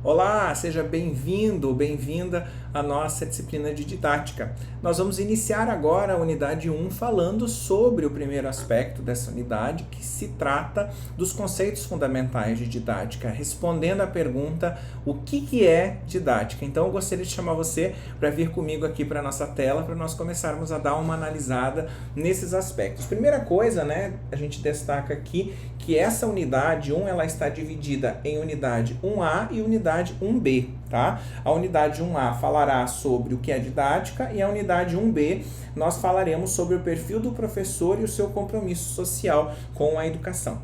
Olá, seja bem-vindo, bem-vinda à nossa disciplina de didática. Nós vamos iniciar agora a unidade 1 falando sobre o primeiro aspecto dessa unidade, que se trata dos conceitos fundamentais de didática, respondendo à pergunta: o que é didática? Então eu gostaria de chamar você para vir comigo aqui para a nossa tela, para nós começarmos a dar uma analisada nesses aspectos. Primeira coisa, a gente destaca aqui que essa unidade 1 ela está dividida em unidade 1A e unidade 1B, tá? A unidade 1A falará sobre o que é didática e a unidade 1B nós falaremos sobre o perfil do professor e o seu compromisso social com a educação.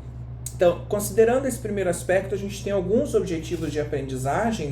Então, considerando esse primeiro aspecto, a gente tem alguns objetivos de aprendizagem,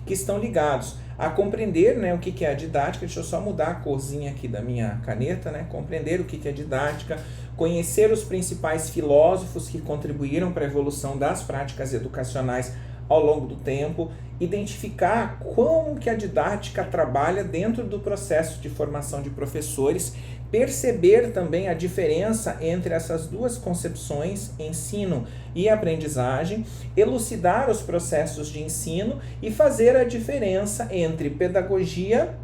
que estão ligados a compreender, o que é a didática. Deixa eu só mudar a corzinha aqui da minha caneta, compreender o que é didática, conhecer os principais filósofos que contribuíram para a evolução das práticas educacionais ao longo do tempo, identificar como que a didática trabalha dentro do processo de formação de professores, perceber também a diferença entre essas duas concepções, ensino e aprendizagem, elucidar os processos de ensino e fazer a diferença entre pedagogia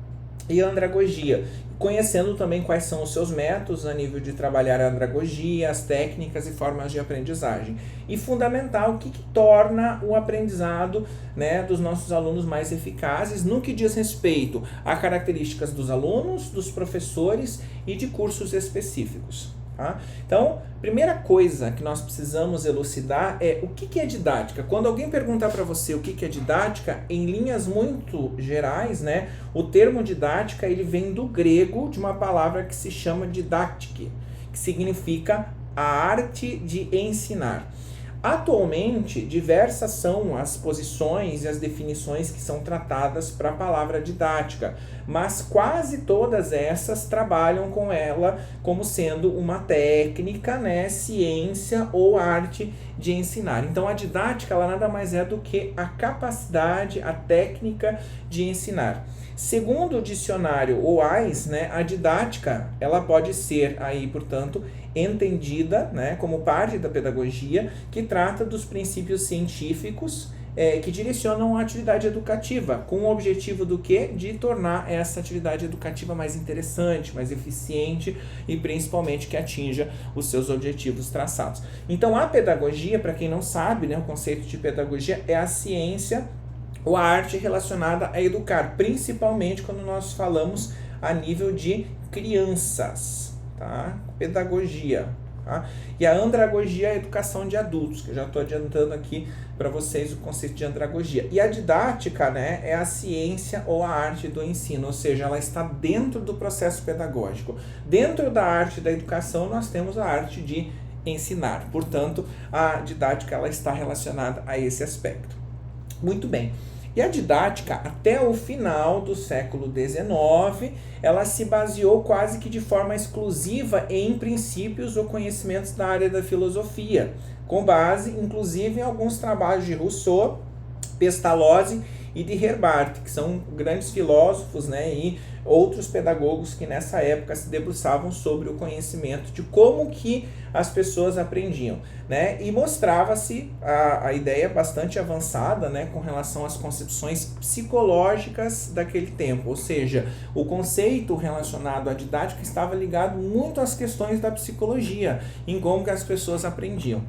e andragogia, conhecendo também quais são os seus métodos a nível de trabalhar a andragogia, as técnicas e formas de aprendizagem. E fundamental, o que torna o aprendizado dos nossos alunos mais eficazes no que diz respeito a características dos alunos, dos professores e de cursos específicos. Tá? Então, primeira coisa que nós precisamos elucidar é o que é didática. Quando alguém perguntar para você o que é didática, em linhas muito gerais, o termo didática ele vem do grego de uma palavra que se chama didaktike, que significa a arte de ensinar. Atualmente, diversas são as posições e as definições que são tratadas para a palavra didática, mas quase todas essas trabalham com ela como sendo uma técnica, ciência ou arte de ensinar. Então, a didática ela nada mais é do que a capacidade, a técnica de ensinar. Segundo o dicionário OAIS, a didática ela pode ser aí, portanto, entendida como parte da pedagogia que trata dos princípios científicos que direcionam a atividade educativa, com o objetivo do quê? De tornar essa atividade educativa mais interessante, mais eficiente e principalmente que atinja os seus objetivos traçados. Então a pedagogia, para quem não sabe, o conceito de pedagogia é a ciência ou a arte relacionada a educar, principalmente quando nós falamos a nível de crianças, tá? Pedagogia. Tá? E a andragogia é a educação de adultos, que eu já estou adiantando aqui para vocês o conceito de andragogia. E a didática, é a ciência ou a arte do ensino, ou seja, ela está dentro do processo pedagógico. Dentro da arte da educação, nós temos a arte de ensinar. Portanto, a didática ela está relacionada a esse aspecto. Muito bem. E a didática, até o final do século XIX, ela se baseou quase que de forma exclusiva em princípios ou conhecimentos da área da filosofia, com base, inclusive, em alguns trabalhos de Rousseau, Pestalozzi e de Herbart, que são grandes filósofos, e outros pedagogos que nessa época se debruçavam sobre o conhecimento de como que as pessoas aprendiam, e mostrava-se a ideia bastante avançada, com relação às concepções psicológicas daquele tempo, ou seja, o conceito relacionado à didática estava ligado muito às questões da psicologia, em como que as pessoas aprendiam,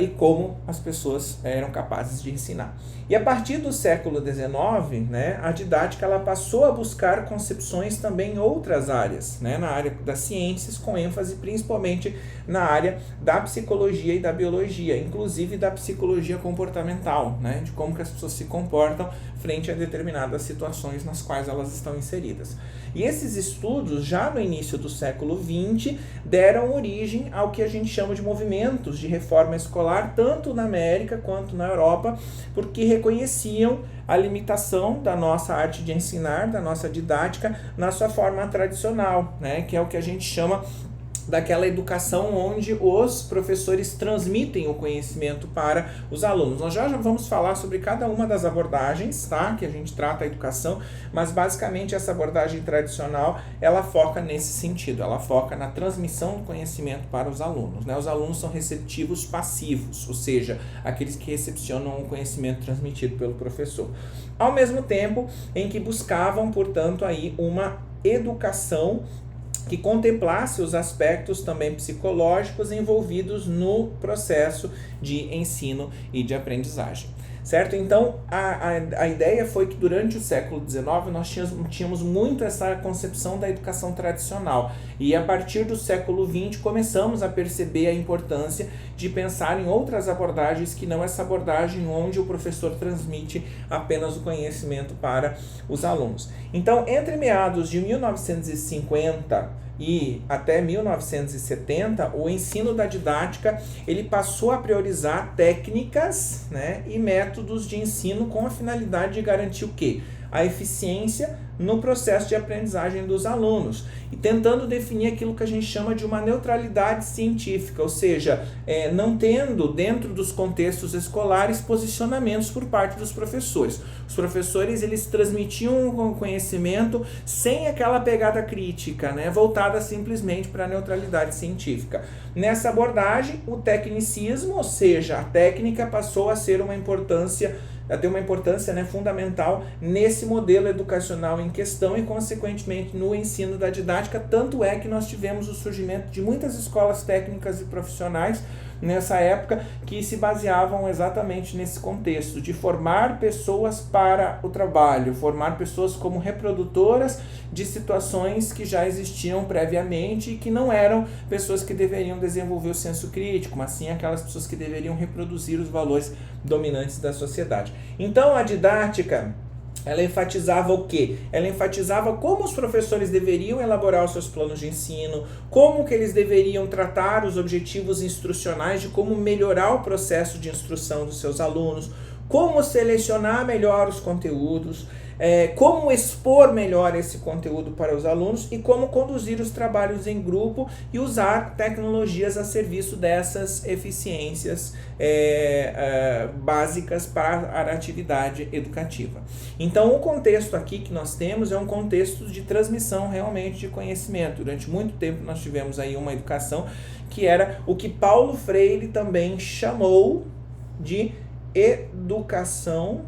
e como as pessoas eram capazes de ensinar. E a partir do século XIX, a didática ela passou a buscar concepções também em outras áreas, na área das ciências, com ênfase principalmente na área da psicologia e da biologia, inclusive da psicologia comportamental, de como que as pessoas se comportam frente a determinadas situações nas quais elas estão inseridas. E esses estudos, já no início do século XX, deram origem ao que a gente chama de movimentos de reforma escolar, tanto na América quanto na Europa, porque reconheciam a limitação da nossa arte de ensinar, da nossa didática, na sua forma tradicional, que é o que a gente chama daquela educação onde os professores transmitem o conhecimento para os alunos. Nós já vamos falar sobre cada uma das abordagens, tá? Que a gente trata a educação, mas basicamente essa abordagem tradicional, ela foca nesse sentido, ela foca na transmissão do conhecimento para os alunos, né? Os alunos são receptivos passivos, ou seja, aqueles que recepcionam o conhecimento transmitido pelo professor. Ao mesmo tempo em que buscavam, portanto, aí uma educação que contemplasse os aspectos também psicológicos envolvidos no processo de ensino e de aprendizagem. Certo? Então, a ideia foi que durante o século XIX nós tínhamos muito essa concepção da educação tradicional e a partir do século XX começamos a perceber a importância de pensar em outras abordagens que não essa abordagem onde o professor transmite apenas o conhecimento para os alunos. Então, entre meados de 1950 e até 1970, o ensino da didática ele passou a priorizar técnicas, né, e métodos de ensino com a finalidade de garantir o quê? A eficiência no processo de aprendizagem dos alunos e tentando definir aquilo que a gente chama de uma neutralidade científica, ou seja, não tendo dentro dos contextos escolares posicionamentos por parte dos professores. Os professores eles transmitiam o conhecimento sem aquela pegada crítica, né, voltada simplesmente para a neutralidade científica. Nessa abordagem, o tecnicismo, ou seja, a técnica passou a ter uma importância, né, fundamental nesse modelo educacional em questão e, consequentemente, no ensino da didática. Tanto é que nós tivemos o surgimento de muitas escolas técnicas e profissionais nessa época que se baseavam exatamente nesse contexto de formar pessoas para o trabalho, formar pessoas como reprodutoras de situações que já existiam previamente e que não eram pessoas que deveriam desenvolver o senso crítico, mas sim aquelas pessoas que deveriam reproduzir os valores dominantes da sociedade. Então a didática, ela enfatizava o quê? Ela enfatizava como os professores deveriam elaborar os seus planos de ensino, como que eles deveriam tratar os objetivos instrucionais, de como melhorar o processo de instrução dos seus alunos, como selecionar melhor os conteúdos, como expor melhor esse conteúdo para os alunos e como conduzir os trabalhos em grupo e usar tecnologias a serviço dessas eficiências básicas para a atividade educativa. Então, o contexto aqui que nós temos é um contexto de transmissão realmente de conhecimento. Durante muito tempo nós tivemos aí uma educação que era o que Paulo Freire também chamou de educação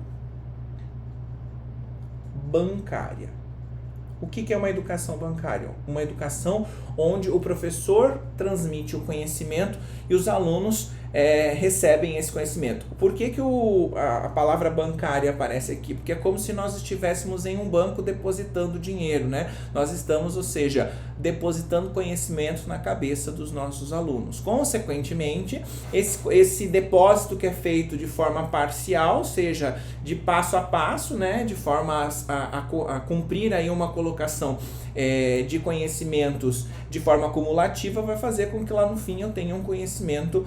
bancária. O que é uma educação bancária? Uma educação onde o professor transmite o conhecimento e os alunos recebem esse conhecimento. Por que a palavra bancária aparece aqui? Porque é como se nós estivéssemos em um banco depositando dinheiro, né? Nós estamos, ou seja, depositando conhecimento na cabeça dos nossos alunos. Consequentemente, esse depósito que é feito de forma parcial, ou seja, de passo a passo, né? De forma a cumprir aí uma colocação de conhecimentos de forma acumulativa, vai fazer com que lá no fim eu tenha um conhecimento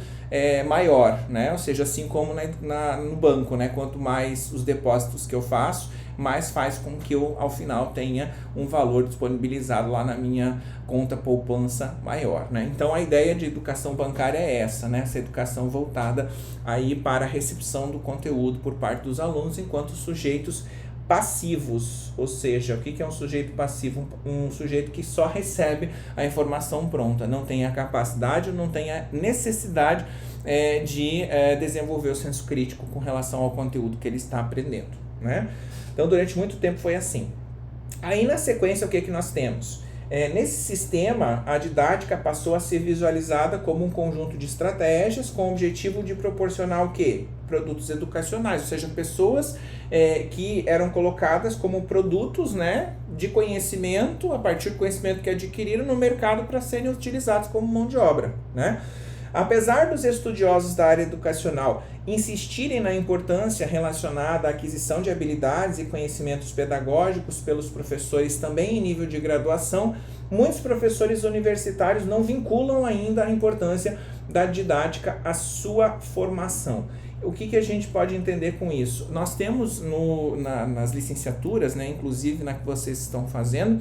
maior, né? Ou seja, assim como no banco, né? Quanto mais os depósitos que eu faço, mais faz com que eu, ao final, tenha um valor disponibilizado lá na minha conta poupança maior, né? Então, a ideia de educação bancária é essa, né? Essa educação voltada aí para a recepção do conteúdo por parte dos alunos enquanto sujeitos passivos, ou seja, o que é um sujeito passivo? Um sujeito que só recebe a informação pronta, não tem a capacidade, não tem a necessidade de desenvolver o senso crítico com relação ao conteúdo que ele está aprendendo, né? Então, durante muito tempo foi assim. Aí, na sequência, o que nós temos? Nesse sistema, a didática passou a ser visualizada como um conjunto de estratégias com o objetivo de proporcionar o quê? Produtos educacionais, ou seja, pessoas que eram colocadas como produtos, né, de conhecimento, a partir do conhecimento que adquiriram no mercado para serem utilizados como mão de obra, né? Apesar dos estudiosos da área educacional insistirem na importância relacionada à aquisição de habilidades e conhecimentos pedagógicos pelos professores também em nível de graduação, muitos professores universitários não vinculam ainda a importância da didática à formação. O que a gente pode entender com isso? Nós temos nas licenciaturas, né, inclusive na que vocês estão fazendo,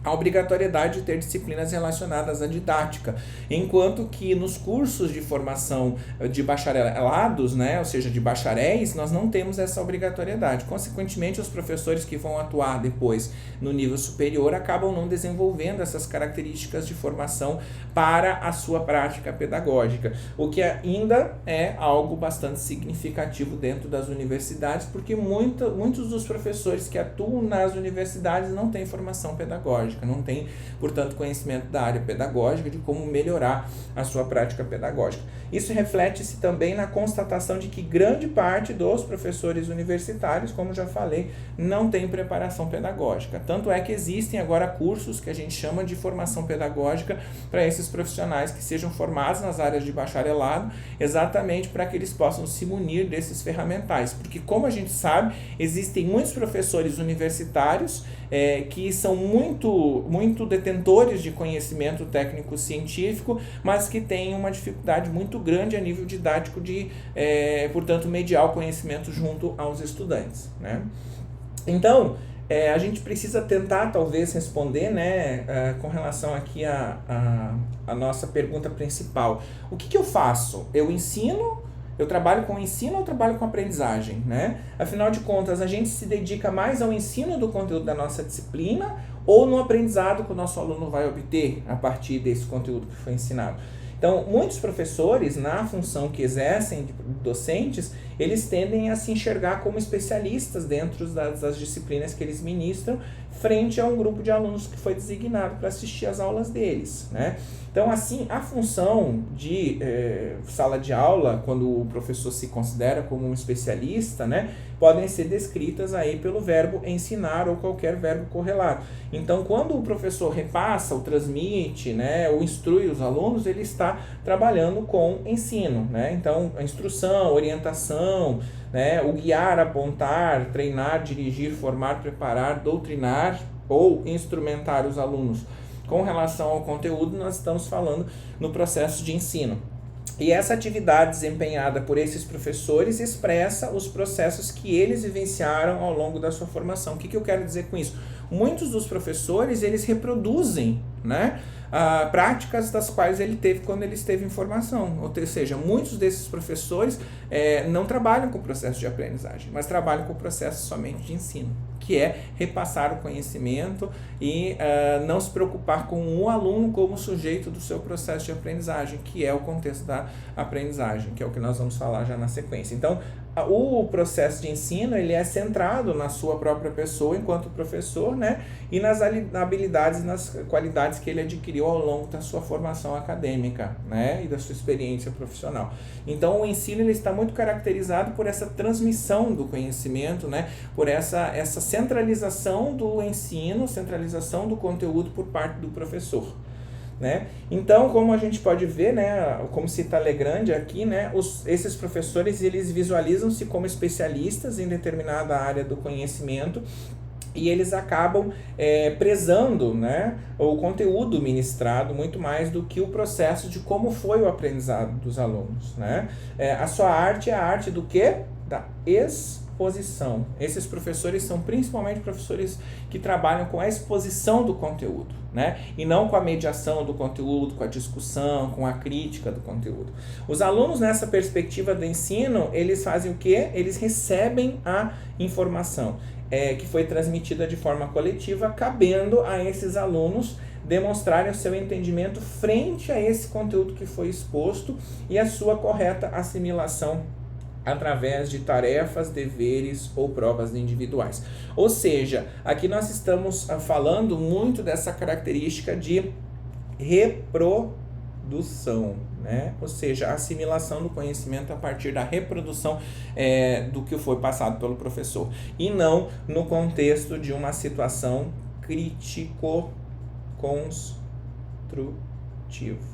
a obrigatoriedade de ter disciplinas relacionadas à didática, enquanto que nos cursos de formação de bacharelados, né, ou seja, de bacharéis, nós não temos essa obrigatoriedade. Consequentemente, os professores que vão atuar depois no nível superior acabam não desenvolvendo essas características de formação para a sua prática pedagógica, o que ainda é algo bastante significativo dentro das universidades, porque muitos dos professores que atuam nas universidades não têm formação pedagógica, não tem, portanto, conhecimento da área pedagógica, de como melhorar a sua prática pedagógica. Isso reflete-se também na constatação de que grande parte dos professores universitários, como já falei, não tem preparação pedagógica. Tanto é que existem agora cursos que a gente chama de formação pedagógica para esses profissionais que sejam formados nas áreas de bacharelado, exatamente para que eles possam se munir desses ferramentais. Porque, como a gente sabe, existem muitos professores universitários que são muito detentores de conhecimento técnico-científico, mas que têm uma dificuldade muito grande a nível didático de, portanto, mediar o conhecimento junto aos estudantes, né? Então, a gente precisa tentar, talvez, responder, né, com relação aqui a nossa pergunta principal. O que eu faço? Eu ensino? Eu trabalho com ensino ou trabalho com aprendizagem, né? Afinal de contas, a gente se dedica mais ao ensino do conteúdo da nossa disciplina ou no aprendizado que o nosso aluno vai obter a partir desse conteúdo que foi ensinado. Então, muitos professores, na função que exercem de docentes, eles tendem a se enxergar como especialistas dentro das disciplinas que eles ministram, frente a um grupo de alunos que foi designado para assistir às aulas deles, né? Então, assim, a função de sala de aula, quando o professor se considera como um especialista, né, podem ser descritas aí pelo verbo ensinar ou qualquer verbo correlato. Então, quando o professor repassa, ou transmite, né, ou instrui os alunos, ele está trabalhando com ensino, né? Então, a instrução, orientação, né, o guiar, apontar, treinar, dirigir, formar, preparar, doutrinar ou instrumentar os alunos. Com relação ao conteúdo, nós estamos falando no processo de ensino. E essa atividade desempenhada por esses professores expressa os processos que eles vivenciaram ao longo da sua formação. O que eu quero dizer com isso? Muitos dos professores, eles reproduzem, né, práticas das quais ele teve quando ele esteve em formação. Ou seja, muitos desses professores não trabalham com o processo de aprendizagem, mas trabalham com o processo somente de ensino, que é repassar o conhecimento e não se preocupar com o aluno como sujeito do seu processo de aprendizagem, que é o contexto da aprendizagem, que é o que nós vamos falar já na sequência. Então, o processo de ensino, ele é centrado na sua própria pessoa enquanto professor, né, e nas habilidades e nas qualidades que ele adquiriu ao longo da sua formação acadêmica, né, e da sua experiência profissional. Então, o ensino, ele está muito caracterizado por essa transmissão do conhecimento, né, por essa centralização do ensino, centralização do conteúdo por parte do professor, né? Então, como a gente pode ver, né, como cita Legrand aqui, né, esses professores, eles visualizam-se como especialistas em determinada área do conhecimento e eles acabam prezando, né, o conteúdo ministrado muito mais do que o processo de como foi o aprendizado dos alunos, né? A sua arte é a arte do quê? Da exposição. Esses professores são principalmente professores que trabalham com a exposição do conteúdo, né? E não com a mediação do conteúdo, com a discussão, com a crítica do conteúdo. Os alunos, nessa perspectiva do ensino, eles fazem o quê? Eles recebem a informação que foi transmitida de forma coletiva, cabendo a esses alunos demonstrarem o seu entendimento frente a esse conteúdo que foi exposto e a sua correta assimilação através de tarefas, deveres ou provas individuais. Ou seja, aqui nós estamos falando muito dessa característica de reprodução, né? Ou seja, a assimilação do conhecimento a partir da reprodução do que foi passado pelo professor, e não no contexto de uma situação crítico-construtiva.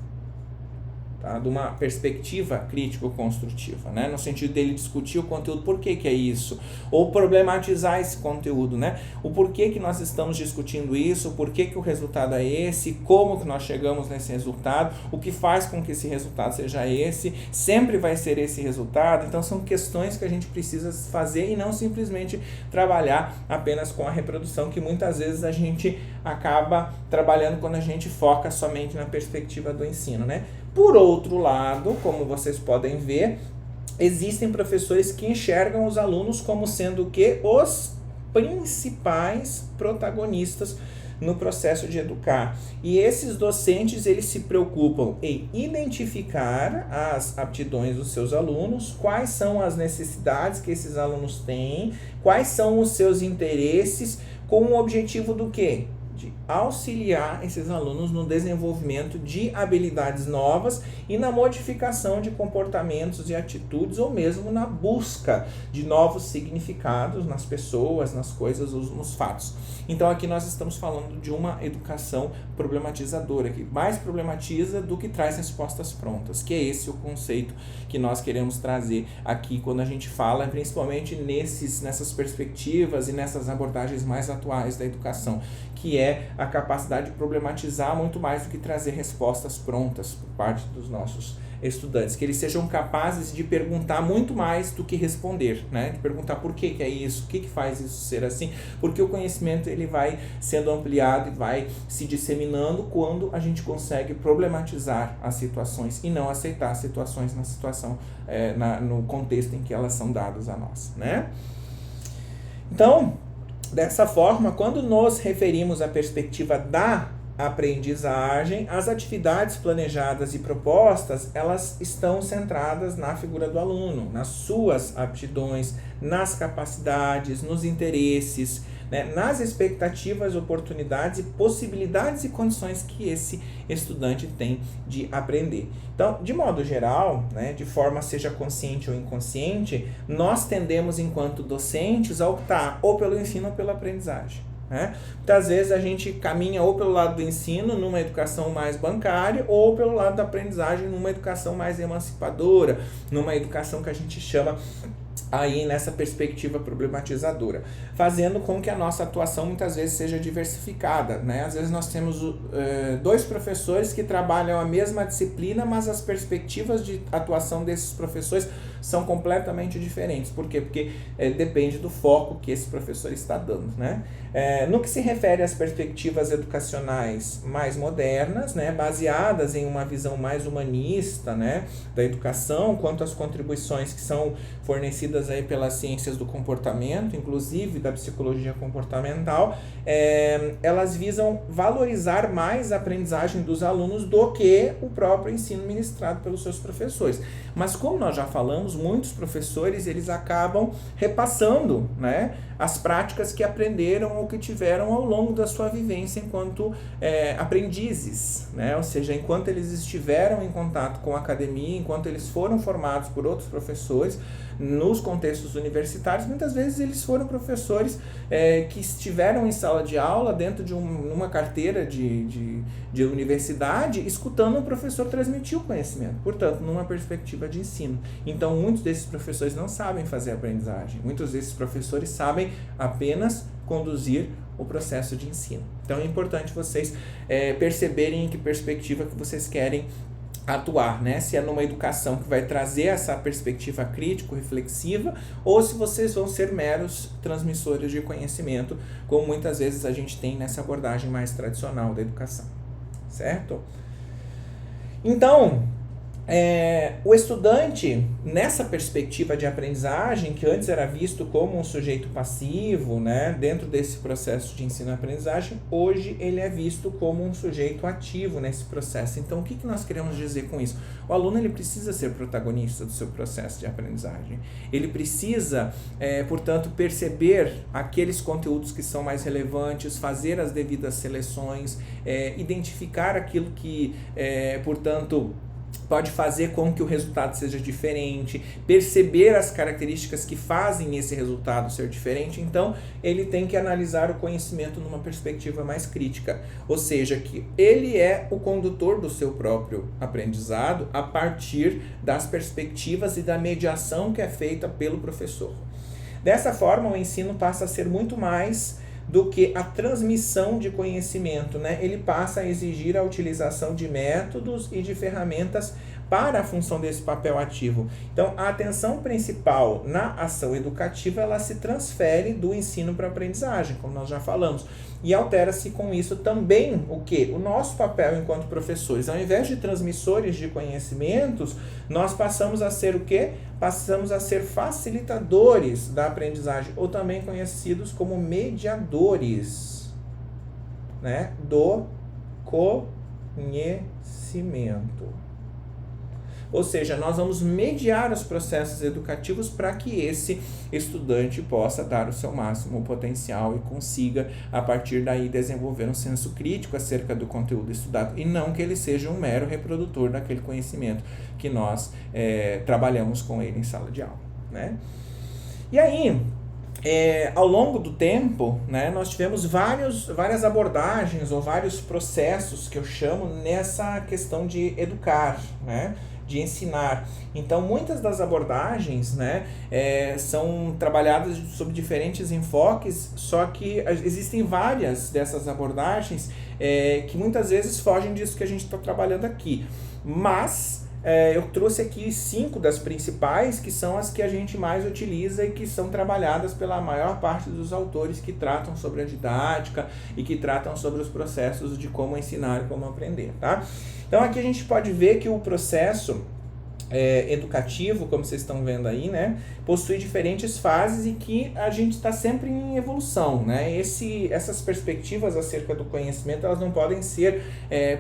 tá? De uma perspectiva crítico-construtiva, né? No sentido dele discutir o conteúdo, por que que é isso, ou problematizar esse conteúdo, né? O porquê que nós estamos discutindo isso, o porquê que o resultado é esse, como que nós chegamos nesse resultado, o que faz com que esse resultado seja esse, sempre vai ser esse resultado. Então são questões que a gente precisa fazer e não simplesmente trabalhar apenas com a reprodução, que muitas vezes a gente acaba trabalhando quando a gente foca somente na perspectiva do ensino, né? Por outro lado, como vocês podem ver, existem professores que enxergam os alunos como sendo o quê? Os principais protagonistas no processo de educar. E esses docentes, eles se preocupam em identificar as aptidões dos seus alunos, quais são as necessidades que esses alunos têm, quais são os seus interesses, com o objetivo do quê? De auxiliar esses alunos no desenvolvimento de habilidades novas e na modificação de comportamentos e atitudes, ou mesmo na busca de novos significados nas pessoas, nas coisas, nos fatos. Então aqui nós estamos falando de uma educação problematizadora, que mais problematiza do que traz respostas prontas, que é esse o conceito que nós queremos trazer aqui quando a gente fala, principalmente nessas perspectivas e nessas abordagens mais atuais da educação, que é a capacidade de problematizar muito mais do que trazer respostas prontas por parte dos nossos estudantes, que eles sejam capazes de perguntar muito mais do que responder, né? De perguntar por que que é isso, o que que faz isso ser assim, porque o conhecimento ele vai sendo ampliado e vai se disseminando quando a gente consegue problematizar as situações e não aceitar as situações no contexto em que elas são dadas a nós, né? Então, dessa forma, quando nos referimos à perspectiva da aprendizagem, as atividades planejadas e propostas, elas estão centradas na figura do aluno, nas suas aptidões, nas capacidades, nos interesses, né, nas expectativas, oportunidades e possibilidades e condições que esse estudante tem de aprender. Então, de modo geral, né, de forma seja consciente ou inconsciente, nós tendemos, enquanto docentes, a optar ou pelo ensino ou pela aprendizagem, né? Muitas vezes a gente caminha ou pelo lado do ensino, numa educação mais bancária, ou pelo lado da aprendizagem, numa educação mais emancipadora, numa educação que a gente chama aí nessa perspectiva problematizadora, fazendo com que a nossa atuação muitas vezes seja diversificada, né? Às vezes nós temos dois professores que trabalham a mesma disciplina, mas as perspectivas de atuação desses professores são completamente diferentes. Por quê? Porque depende do foco que esse professor está dando, né? No que se refere às perspectivas educacionais mais modernas, né, baseadas em uma visão mais humanista, né, da educação, quanto às contribuições que são fornecidas aí pelas ciências do comportamento, inclusive da psicologia comportamental, elas visam valorizar mais a aprendizagem dos alunos do que o próprio ensino ministrado pelos seus professores. Mas como nós já falamos, muitos professores eles acabam repassando, né, as práticas que aprenderam ou que tiveram ao longo da sua vivência enquanto aprendizes, né? Ou seja, enquanto eles estiveram em contato com a academia, enquanto eles foram formados por outros professores, nos contextos universitários, muitas vezes eles foram professores que estiveram em sala de aula, dentro de uma carteira de universidade, escutando o professor transmitir o conhecimento, portanto, numa perspectiva de ensino. Então, muitos desses professores não sabem fazer aprendizagem, muitos desses professores sabem apenas conduzir o processo de ensino. Então, é importante vocês perceberem em que perspectiva que vocês querem atuar, né? Se é numa educação que vai trazer essa perspectiva crítico-reflexiva ou se vocês vão ser meros transmissores de conhecimento, como muitas vezes a gente tem nessa abordagem mais tradicional da educação, certo? Então, o estudante, nessa perspectiva de aprendizagem, que antes era visto como um sujeito passivo, né, dentro desse processo de ensino-aprendizagem, hoje ele é visto como um sujeito ativo nesse processo. Então, o que nós queremos dizer com isso? O aluno ele precisa ser protagonista do seu processo de aprendizagem. Ele precisa, portanto, perceber aqueles conteúdos que são mais relevantes, fazer as devidas seleções, identificar aquilo que, portanto, pode fazer com que o resultado seja diferente, perceber as características que fazem esse resultado ser diferente. Então, ele tem que analisar o conhecimento numa perspectiva mais crítica, ou seja, que ele é o condutor do seu próprio aprendizado a partir das perspectivas e da mediação que é feita pelo professor. Dessa forma, o ensino passa a ser muito mais do que a transmissão de conhecimento, né? Ele passa a exigir a utilização de métodos e de ferramentas para a função desse papel ativo. Então, a atenção principal na ação educativa, ela se transfere do ensino para a aprendizagem, como nós já falamos. E altera-se com isso também o quê? O nosso papel enquanto professores. Ao invés de transmissores de conhecimentos, nós passamos a ser o quê? Passamos a ser facilitadores da aprendizagem, ou também conhecidos como mediadores, né, do conhecimento. Ou seja, nós vamos mediar os processos educativos para que esse estudante possa dar o seu máximo potencial e consiga, a partir daí, desenvolver um senso crítico acerca do conteúdo estudado, e não que ele seja um mero reprodutor daquele conhecimento que nós trabalhamos com ele em sala de aula, né? E aí, ao longo do tempo, né, nós tivemos várias abordagens ou vários processos que eu chamo nessa questão de educar, né, de ensinar. Então, muitas das abordagens, né, são trabalhadas sob diferentes enfoques, só que existem várias dessas abordagens que muitas vezes fogem disso que a gente está trabalhando aqui. Mas eu trouxe aqui 5 das principais, que são as que a gente mais utiliza e que são trabalhadas pela maior parte dos autores que tratam sobre a didática e que tratam sobre os processos de como ensinar e como aprender, tá? Então aqui a gente pode ver que o processo educativo, como vocês estão vendo aí, né, possui diferentes fases e que a gente está sempre em evolução, né? Essas perspectivas acerca do conhecimento, elas não podem ser,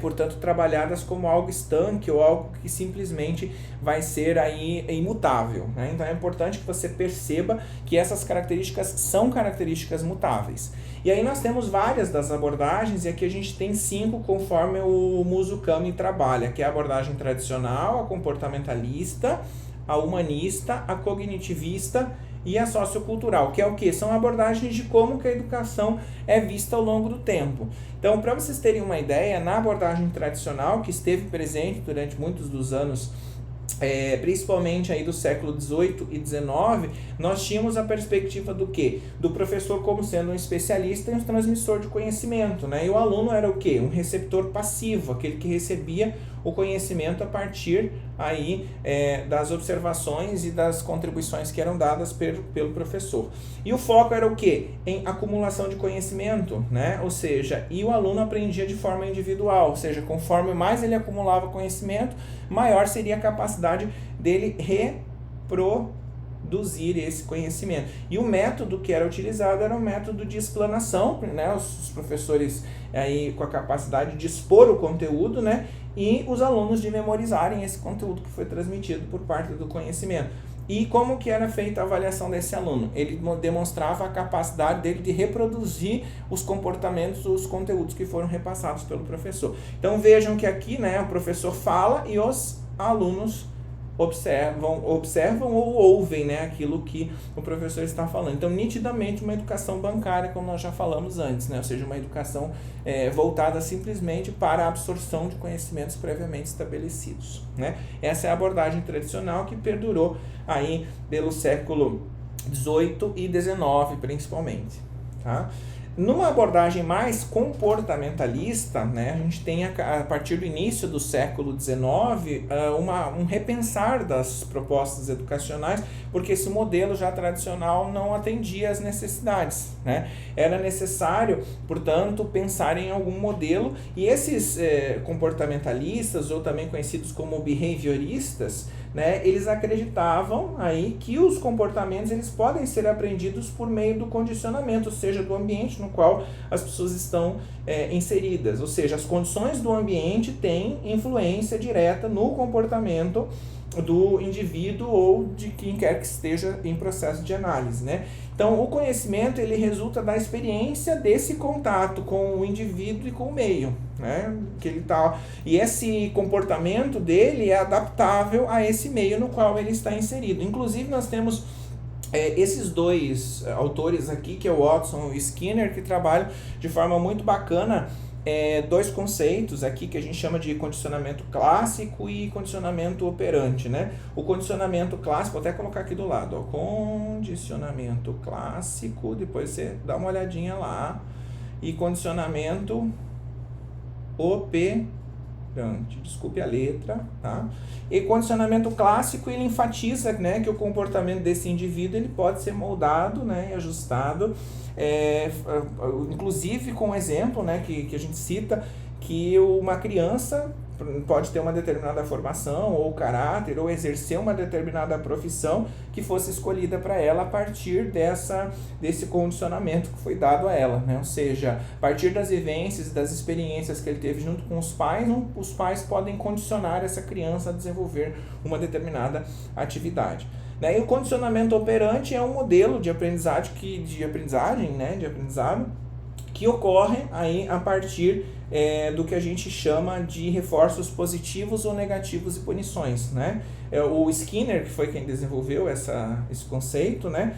portanto, trabalhadas como algo estanque ou algo que simplesmente vai ser aí imutável, né? Então é importante que você perceba que essas características são características mutáveis. E aí nós temos várias das abordagens, e aqui a gente tem 5 conforme o Murakami trabalha, que é a abordagem tradicional, a comportamentalista, a humanista, a cognitivista e a sociocultural, que é o quê? São abordagens de como que a educação é vista ao longo do tempo. Então, para vocês terem uma ideia, na abordagem tradicional, que esteve presente durante muitos dos anos, principalmente aí do século XVIII e XIX, nós tínhamos a perspectiva do quê? Do professor como sendo um especialista e um transmissor de conhecimento, né? E o aluno era o quê? Um receptor passivo, aquele que recebia o conhecimento a partir aí das observações e das contribuições que eram dadas pelo professor. E o foco era o quê? Em acumulação de conhecimento, né? Ou seja, e o aluno aprendia de forma individual, ou seja, conforme mais ele acumulava conhecimento, maior seria a capacidade dele reproduzir esse conhecimento. E o método que era utilizado era um método de explanação, né? Os professores aí com a capacidade de expor o conteúdo, né? E os alunos de memorizarem esse conteúdo que foi transmitido por parte do conhecimento. E como que era feita a avaliação desse aluno? Ele demonstrava a capacidade dele de reproduzir os comportamentos, os conteúdos que foram repassados pelo professor. Então vejam que aqui, né, o professor fala e os alunos observam ou ouvem, né, aquilo que o professor está falando. Então, nitidamente, uma educação bancária, como nós já falamos antes, né, ou seja, uma educação voltada simplesmente para a absorção de conhecimentos previamente estabelecidos, né? Essa é a abordagem tradicional que perdurou aí pelo século XVIII e XIX, principalmente, tá? Numa abordagem mais comportamentalista, né, a gente tem a partir do início do século XIX um repensar das propostas educacionais, porque esse modelo já tradicional não atendia às necessidades, né? Era necessário, portanto, pensar em algum modelo, e esses comportamentalistas, ou também conhecidos como behavioristas, né, eles acreditavam aí que os comportamentos eles podem ser aprendidos por meio do condicionamento, ou seja, do ambiente no qual as pessoas estão inseridas, ou seja, as condições do ambiente têm influência direta no comportamento do indivíduo ou de quem quer que esteja em processo de análise, né? Então, o conhecimento ele resulta da experiência desse contato com o indivíduo e com o meio, né? Que ele tá, e esse comportamento dele é adaptável a esse meio no qual ele está inserido. Inclusive, nós temos esses dois autores aqui, que é o Watson e o Skinner, que trabalham de forma muito bacana dois conceitos aqui que a gente chama de condicionamento clássico e condicionamento operante, né? O condicionamento clássico, vou até colocar aqui do lado, ó, condicionamento clássico, depois você dá uma olhadinha lá, e condicionamento operante, desculpe a letra, tá? E condicionamento clássico, ele enfatiza, né, que o comportamento desse indivíduo ele pode ser moldado, né, e ajustado, inclusive com um exemplo, né, que a gente cita, que uma criança pode ter uma determinada formação ou caráter ou exercer uma determinada profissão que fosse escolhida para ela a partir desse condicionamento que foi dado a ela, né? Ou seja, a partir das vivências e das experiências que ele teve junto com os pais podem condicionar essa criança a desenvolver uma determinada atividade. E o condicionamento operante é um modelo de aprendizado que ocorre aí a partir do que a gente chama de reforços positivos ou negativos e punições, né? O Skinner, que foi quem desenvolveu esse conceito, né,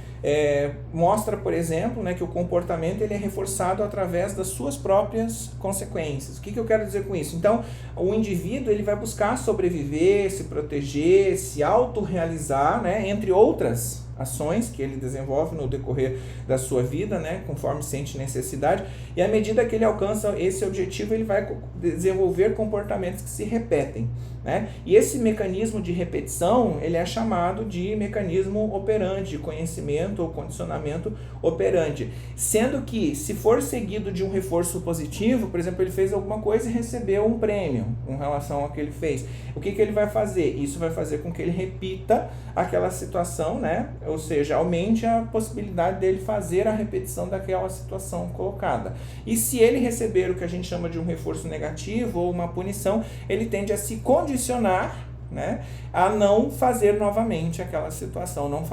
mostra, por exemplo, né, que o comportamento ele é reforçado através das suas próprias consequências. O que eu quero dizer com isso? Então, o indivíduo ele vai buscar sobreviver, se proteger, se autorrealizar, né, entre outras ações que ele desenvolve no decorrer da sua vida, né, conforme sente necessidade, e à medida que ele alcança esse objetivo, ele vai desenvolver comportamentos que se repetem, né? E esse mecanismo de repetição, ele é chamado de mecanismo operante, de conhecimento ou condicionamento operante, sendo que se for seguido de um reforço positivo, por exemplo, ele fez alguma coisa e recebeu um prêmio em relação ao que ele fez, o que ele vai fazer? Isso vai fazer com que ele repita aquela situação, né? Ou seja, aumente a possibilidade dele fazer a repetição daquela situação colocada. E se ele receber o que a gente chama de um reforço negativo ou uma punição, ele tende a se condicionar, né, a não fazer novamente aquela situação, não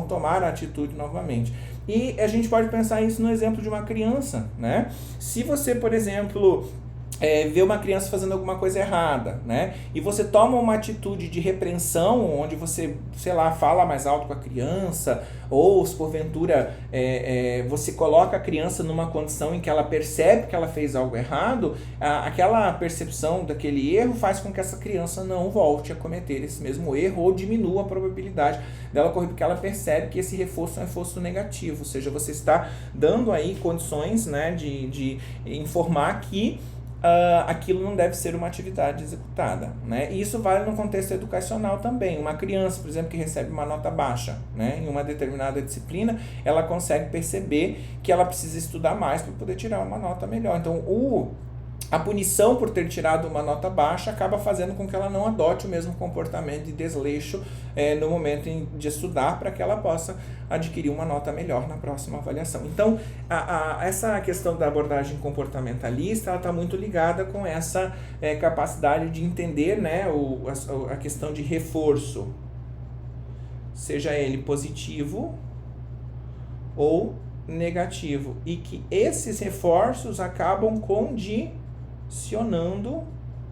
tomar a atitude novamente. E a gente pode pensar isso no exemplo de uma criança, né? Se você, por exemplo, vê uma criança fazendo alguma coisa errada, né? E você toma uma atitude de repreensão, onde você, sei lá, fala mais alto com a criança, ou se porventura você coloca a criança numa condição em que ela percebe que ela fez algo errado, aquela percepção daquele erro faz com que essa criança não volte a cometer esse mesmo erro ou diminua a probabilidade dela correr, porque ela percebe que esse reforço é um reforço negativo, ou seja, você está dando aí condições, né, de informar que aquilo não deve ser uma atividade executada, né? E isso vale no contexto educacional também. Uma criança, por exemplo, que recebe uma nota baixa, né, em uma determinada disciplina, ela consegue perceber que ela precisa estudar mais para poder tirar uma nota melhor. Então, a punição por ter tirado uma nota baixa acaba fazendo com que ela não adote o mesmo comportamento de desleixo no momento de estudar, para que ela possa adquirir uma nota melhor na próxima avaliação. Então, essa questão da abordagem comportamentalista está muito ligada com essa capacidade de entender, né, a questão de reforço, seja ele positivo ou negativo, e que esses reforços acabam condicionando,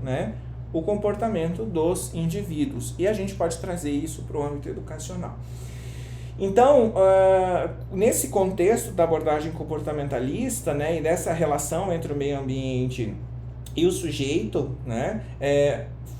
né, o comportamento dos indivíduos. E a gente pode trazer isso para o âmbito educacional. Então, nesse contexto da abordagem comportamentalista, né, e dessa relação entre o meio ambiente e o sujeito, né,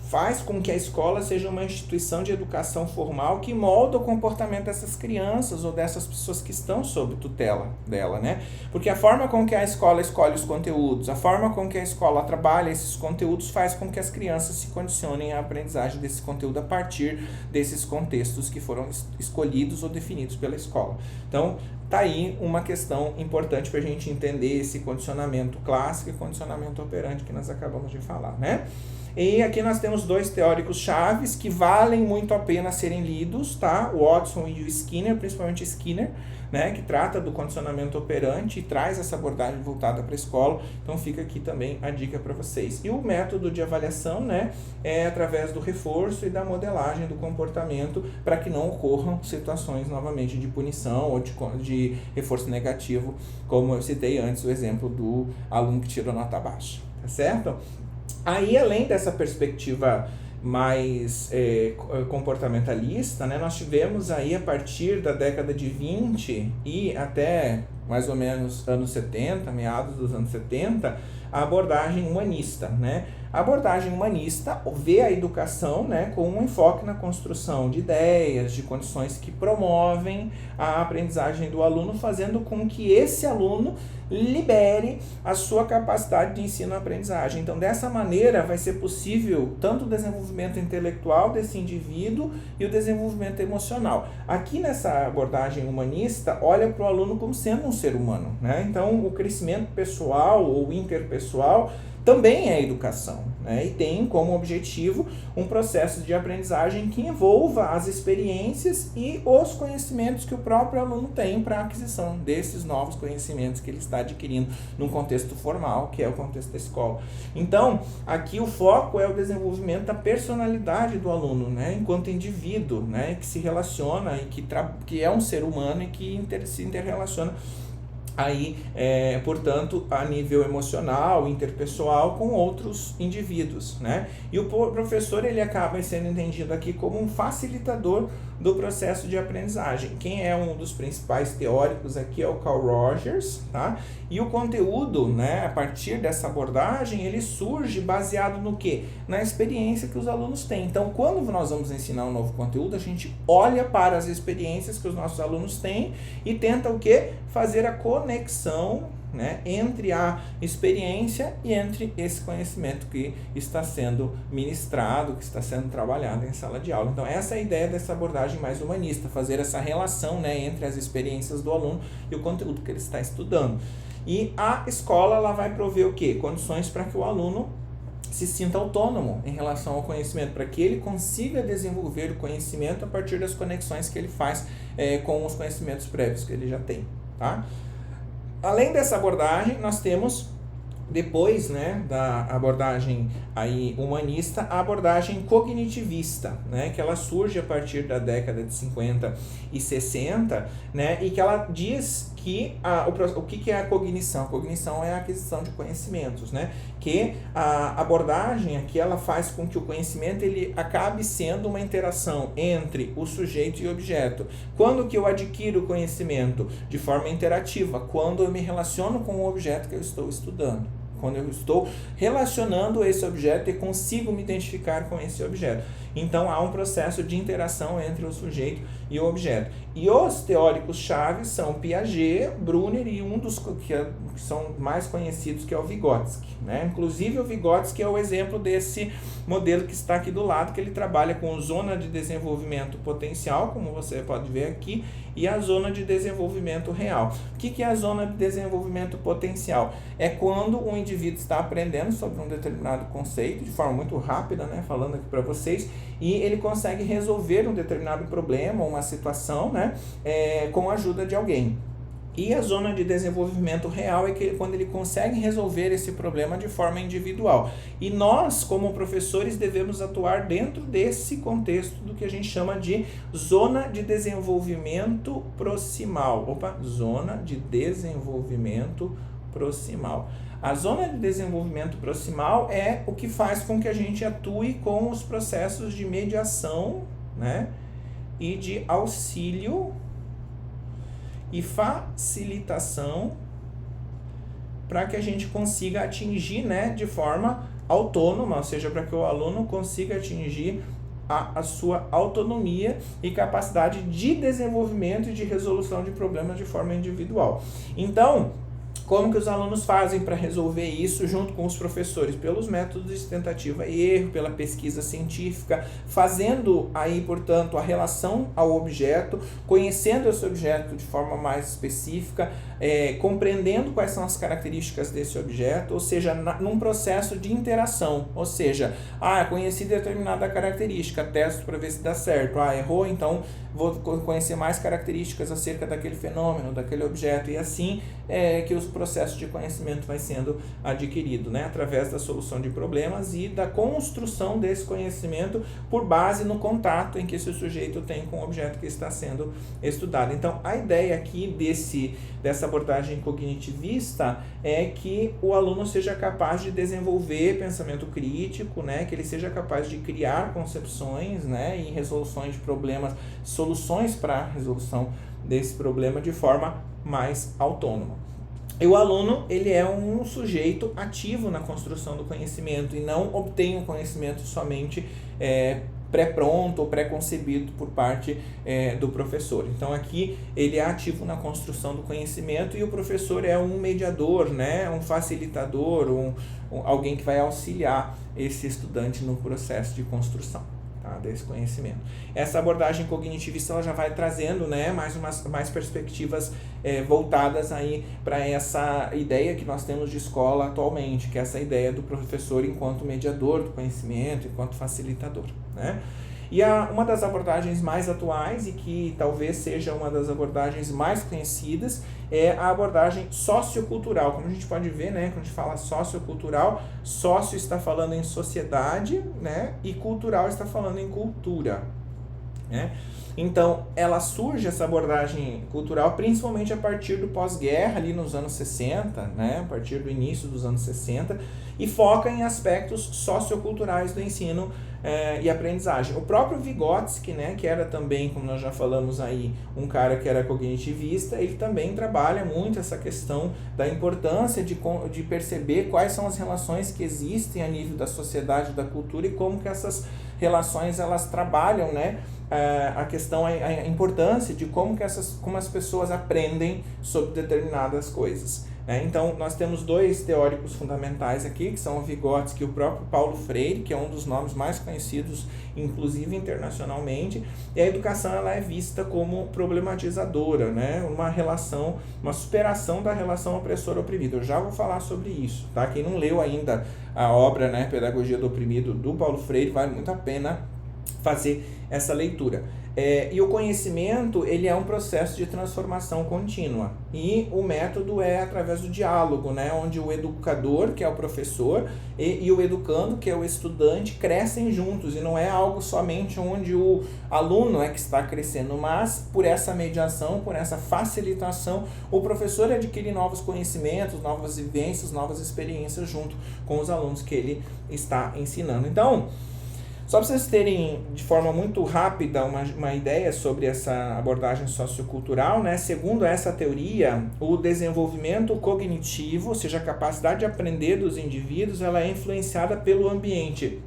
faz com que a escola seja uma instituição de educação formal que molda o comportamento dessas crianças ou dessas pessoas que estão sob tutela dela, né? Porque a forma com que a escola escolhe os conteúdos, a forma com que a escola trabalha esses conteúdos faz com que as crianças se condicionem à aprendizagem desse conteúdo a partir desses contextos que foram escolhidos ou definidos pela escola. Então, tá aí uma questão importante para a gente entender esse condicionamento clássico e condicionamento operante que nós acabamos de falar, né? E aqui nós temos dois teóricos chaves que valem muito a pena serem lidos, tá? O Watson e o Skinner, principalmente Skinner, né, que trata do condicionamento operante e traz essa abordagem voltada para a escola. Então fica aqui também a dica para vocês. E o método de avaliação, né, é através do reforço e da modelagem do comportamento para que não ocorram situações novamente de punição ou de reforço negativo, como eu citei antes o exemplo do aluno que tirou nota baixa, tá certo? Aí, além dessa perspectiva mais comportamentalista, né, nós tivemos aí a partir da década de 20 e até mais ou menos anos 70, meados dos anos 70, a abordagem humanista, né? A abordagem humanista vê a educação, né, com um enfoque na construção de ideias, de condições que promovem a aprendizagem do aluno, fazendo com que esse aluno libere a sua capacidade de ensino-aprendizagem. Então, dessa maneira, vai ser possível tanto o desenvolvimento intelectual desse indivíduo e o desenvolvimento emocional. Aqui nessa abordagem humanista, olha para o aluno como sendo um ser humano, né? Então, o crescimento pessoal ou interpessoal também é educação, né? E tem como objetivo um processo de aprendizagem que envolva as experiências e os conhecimentos que o próprio aluno tem para a aquisição desses novos conhecimentos que ele está adquirindo num contexto formal, que é o contexto da escola. Então, aqui o foco é o desenvolvimento da personalidade do aluno, né? Enquanto indivíduo, né? Que se relaciona e que é um ser humano e que se interrelaciona aí, portanto, a nível emocional, interpessoal, com outros indivíduos, né? E o professor, ele acaba sendo entendido aqui como um facilitador do processo de aprendizagem. Quem é um dos principais teóricos aqui é o Carl Rogers, tá? E o conteúdo, né, a partir dessa abordagem, ele surge baseado no quê? Na experiência que os alunos têm. Então, quando nós vamos ensinar um novo conteúdo, a gente olha para as experiências que os nossos alunos têm e tenta o quê? Fazer a conexão, né, entre a experiência e entre esse conhecimento que está sendo ministrado, que está sendo trabalhado em sala de aula. Então, essa é a ideia dessa abordagem mais humanista, fazer essa relação, né, entre as experiências do aluno e o conteúdo que ele está estudando. E a escola, ela vai prover o quê? Condições para que o aluno se sinta autônomo em relação ao conhecimento, para que ele consiga desenvolver o conhecimento a partir das conexões que ele faz com os conhecimentos prévios que ele já tem, tá? Além dessa abordagem, nós temos, depois, né, da abordagem aí humanista, a abordagem cognitivista, né, que ela surge a partir da década de 50 e 60, né, e que ela diz que o que é a cognição? A cognição é a aquisição de conhecimentos, né, que a abordagem aqui ela faz com que o conhecimento ele acabe sendo uma interação entre o sujeito e o objeto. Quando que eu adquiro o conhecimento? De forma interativa, quando eu me relaciono com o objeto que eu estou estudando. Quando eu estou relacionando esse objeto e consigo me identificar com esse objeto. Então, há um processo de interação entre o sujeito e o objeto. E os teóricos-chave são Piaget, Brunner e um dos que são mais conhecidos, que é o Vygotsky, né? Inclusive, o Vygotsky é o exemplo desse modelo que está aqui do lado, que ele trabalha com zona de desenvolvimento potencial, como você pode ver aqui, e a zona de desenvolvimento real. O que é a zona de desenvolvimento potencial? É quando um indivíduo está aprendendo sobre um determinado conceito, de forma muito rápida, né, falando aqui para vocês, e ele consegue resolver um determinado problema, uma situação, né, com a ajuda de alguém. E a zona de desenvolvimento real é quando ele consegue resolver esse problema de forma individual. E nós, como professores, devemos atuar dentro desse contexto do que a gente chama de zona de desenvolvimento proximal. Zona de desenvolvimento proximal. A zona de desenvolvimento proximal é o que faz com que a gente atue com os processos de mediação, né, e de auxílio e facilitação para que a gente consiga atingir, né, de forma autônoma, ou seja, para que o aluno consiga atingir a sua autonomia e capacidade de desenvolvimento e de resolução de problemas de forma individual. Então, como que os alunos fazem para resolver isso junto com os professores? Pelos métodos de tentativa e erro, pela pesquisa científica, fazendo aí, portanto, a relação ao objeto, conhecendo esse objeto de forma mais específica, compreendendo quais são as características desse objeto, ou seja, num processo de interação, ou seja, conheci determinada característica, testo para ver se dá certo, errou, então vou conhecer mais características acerca daquele fenômeno, daquele objeto, e assim que os processos de conhecimento vai sendo adquirido, né? Através da solução de problemas e da construção desse conhecimento por base no contato em que esse sujeito tem com o objeto que está sendo estudado. Então, a ideia aqui dessa abordagem cognitivista é que o aluno seja capaz de desenvolver pensamento crítico, né? Que ele seja capaz de criar concepções, né? E resoluções de problemas, soluções para a resolução desse problema de forma mais autônoma. E o aluno, ele é um sujeito ativo na construção do conhecimento e não obtém o conhecimento somente pré-pronto ou pré-concebido por parte do professor. Então aqui ele é ativo na construção do conhecimento e o professor é um mediador, né? Um facilitador, alguém que vai auxiliar esse estudante no processo de construção desse conhecimento. Essa abordagem cognitivista ela já vai trazendo, né, mais perspectivas voltadas aí para essa ideia que nós temos de escola atualmente, que é essa ideia do professor enquanto mediador do conhecimento, enquanto facilitador, né? E uma das abordagens mais atuais e que talvez seja uma das abordagens mais conhecidas é a abordagem sociocultural. Como a gente pode ver, né, quando a gente fala sociocultural, sócio está falando em sociedade, né, e cultural está falando em cultura, né? Então, ela surge, essa abordagem cultural, principalmente a partir do pós-guerra, ali nos anos 60, né, a partir do início dos anos 60, e foca em aspectos socioculturais do ensino e aprendizagem. O próprio Vygotsky, né, que era também, como nós já falamos aí, um cara que era cognitivista, ele também trabalha muito essa questão da importância de perceber quais são as relações que existem a nível da sociedade, da cultura e como que essas relações elas trabalham, né, a questão, a importância de como as pessoas aprendem sobre determinadas coisas. Então, nós temos dois teóricos fundamentais aqui, que são o Vygotsky e o próprio Paulo Freire, que é um dos nomes mais conhecidos, inclusive internacionalmente, e a educação ela é vista como problematizadora, né? Uma superação da relação opressor-oprimido. Eu já vou falar sobre isso, tá? Quem não leu ainda a obra, né, Pedagogia do Oprimido, do Paulo Freire, vale muito a pena fazer essa leitura. E o conhecimento, ele é um processo de transformação contínua. E o método é através do diálogo, né? Onde o educador, que é o professor, e o educando, que é o estudante, crescem juntos. E não é algo somente onde o aluno é que está crescendo, mas por essa mediação, por essa facilitação, o professor adquire novos conhecimentos, novas vivências, novas experiências junto com os alunos que ele está ensinando. Então, só para vocês terem de forma muito rápida uma ideia sobre essa abordagem sociocultural, né? Segundo essa teoria, o desenvolvimento cognitivo, ou seja, a capacidade de aprender dos indivíduos, ela é influenciada pelo ambiente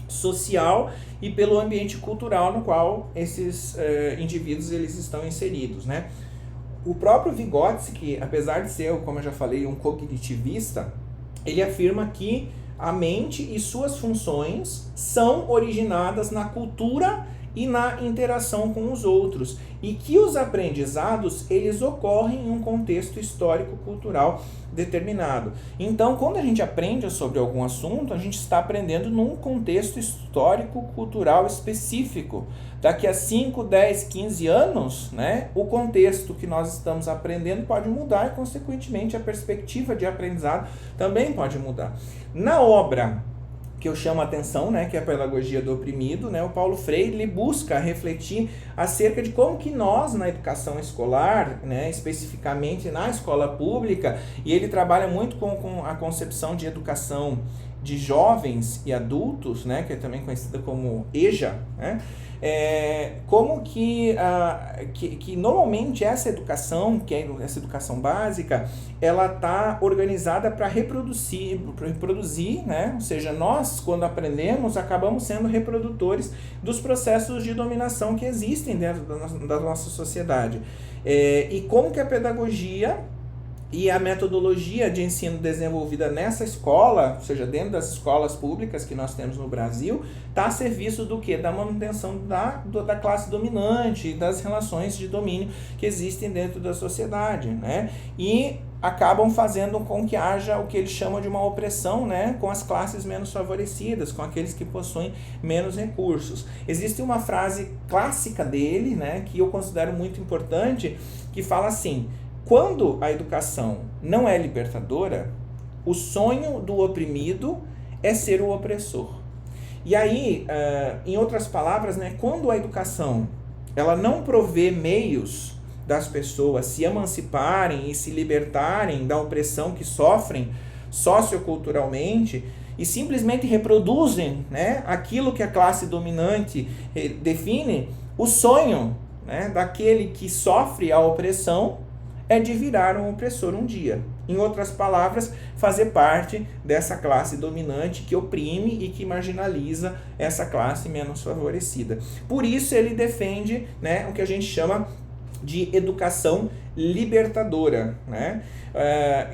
social e pelo ambiente cultural no qual esses indivíduos eles estão inseridos, né? O próprio Vygotsky, apesar de ser, como eu já falei, um cognitivista, ele afirma que a mente e suas funções são originadas na cultura e na interação com os outros, e que os aprendizados eles ocorrem em um contexto histórico-cultural determinado. Então, quando a gente aprende sobre algum assunto, a gente está aprendendo num contexto histórico-cultural específico. Daqui a 5, 10, 15 anos, né, o contexto que nós estamos aprendendo pode mudar e, consequentemente, a perspectiva de aprendizado também pode mudar. Na obra que eu chamo a atenção, né, que é a Pedagogia do Oprimido, né, o Paulo Freire ele busca refletir acerca de como que nós, na educação escolar, né, especificamente na escola pública, e ele trabalha muito com a concepção de educação de jovens e adultos, né, que é também conhecida como EJA, né, como que normalmente essa educação, que é essa educação básica, ela está organizada para reproduzir, né? Ou seja, nós, quando aprendemos, acabamos sendo reprodutores dos processos de dominação que existem dentro da nossa sociedade. E como que a pedagogia e a metodologia de ensino desenvolvida nessa escola, ou seja, dentro das escolas públicas que nós temos no Brasil, está a serviço do quê? Da manutenção da classe dominante e das relações de domínio que existem dentro da sociedade, né? E acabam fazendo com que haja o que eles chamam de uma opressão, né, com as classes menos favorecidas, com aqueles que possuem menos recursos. Existe uma frase clássica dele, né, que eu considero muito importante, que fala assim: quando a educação não é libertadora, o sonho do oprimido é ser o opressor. E aí, em outras palavras, né, quando a educação ela não provê meios das pessoas se emanciparem e se libertarem da opressão que sofrem socioculturalmente e simplesmente reproduzem, né, aquilo que a classe dominante define, o sonho, né, daquele que sofre a opressão é de virar um opressor um dia. Em outras palavras, fazer parte dessa classe dominante que oprime e que marginaliza essa classe menos favorecida. Por isso ele defende, né, o que a gente chama de educação libertadora, né?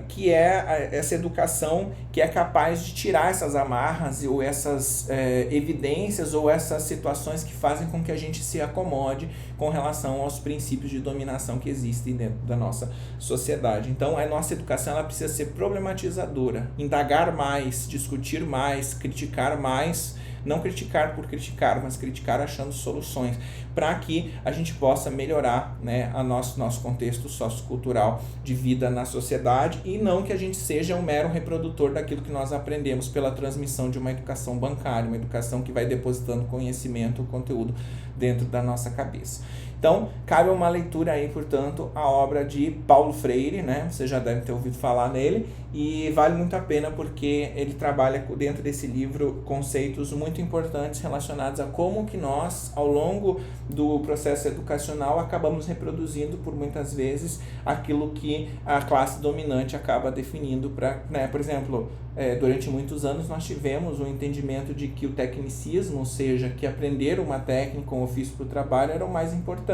Que é essa educação que é capaz de tirar essas amarras ou essas evidências ou essas situações que fazem com que a gente se acomode com relação aos princípios de dominação que existem dentro da nossa sociedade. Então, a nossa educação ela precisa ser problematizadora, indagar mais, discutir mais, criticar mais. Não criticar por criticar, mas criticar achando soluções para que a gente possa melhorar, né, nosso contexto sociocultural de vida na sociedade e não que a gente seja um mero reprodutor daquilo que nós aprendemos pela transmissão de uma educação bancária, uma educação que vai depositando conhecimento, conteúdo dentro da nossa cabeça. Então, cabe uma leitura aí, portanto, a obra de Paulo Freire, né? Você já deve ter ouvido falar nele, e vale muito a pena porque ele trabalha dentro desse livro conceitos muito importantes relacionados a como que nós, ao longo do processo educacional, acabamos reproduzindo, por muitas vezes, aquilo que a classe dominante acaba definindo para, né? Por exemplo, durante muitos anos nós tivemos o entendimento de que o tecnicismo, ou seja, que aprender uma técnica, um ofício para o trabalho era o mais importante.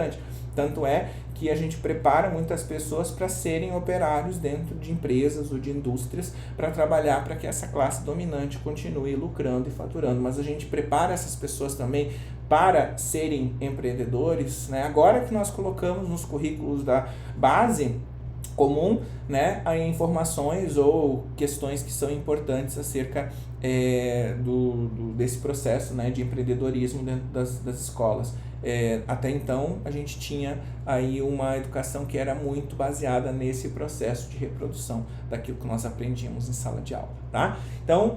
Tanto é que a gente prepara muitas pessoas para serem operários dentro de empresas ou de indústrias para trabalhar para que essa classe dominante continue lucrando e faturando. Mas a gente prepara essas pessoas também para serem empreendedores, né? Agora que nós colocamos nos currículos da base comum, né, informações ou questões que são importantes acerca desse processo, né, de empreendedorismo dentro das escolas. Até então a gente tinha aí uma educação que era muito baseada nesse processo de reprodução daquilo que nós aprendíamos em sala de aula, tá? Então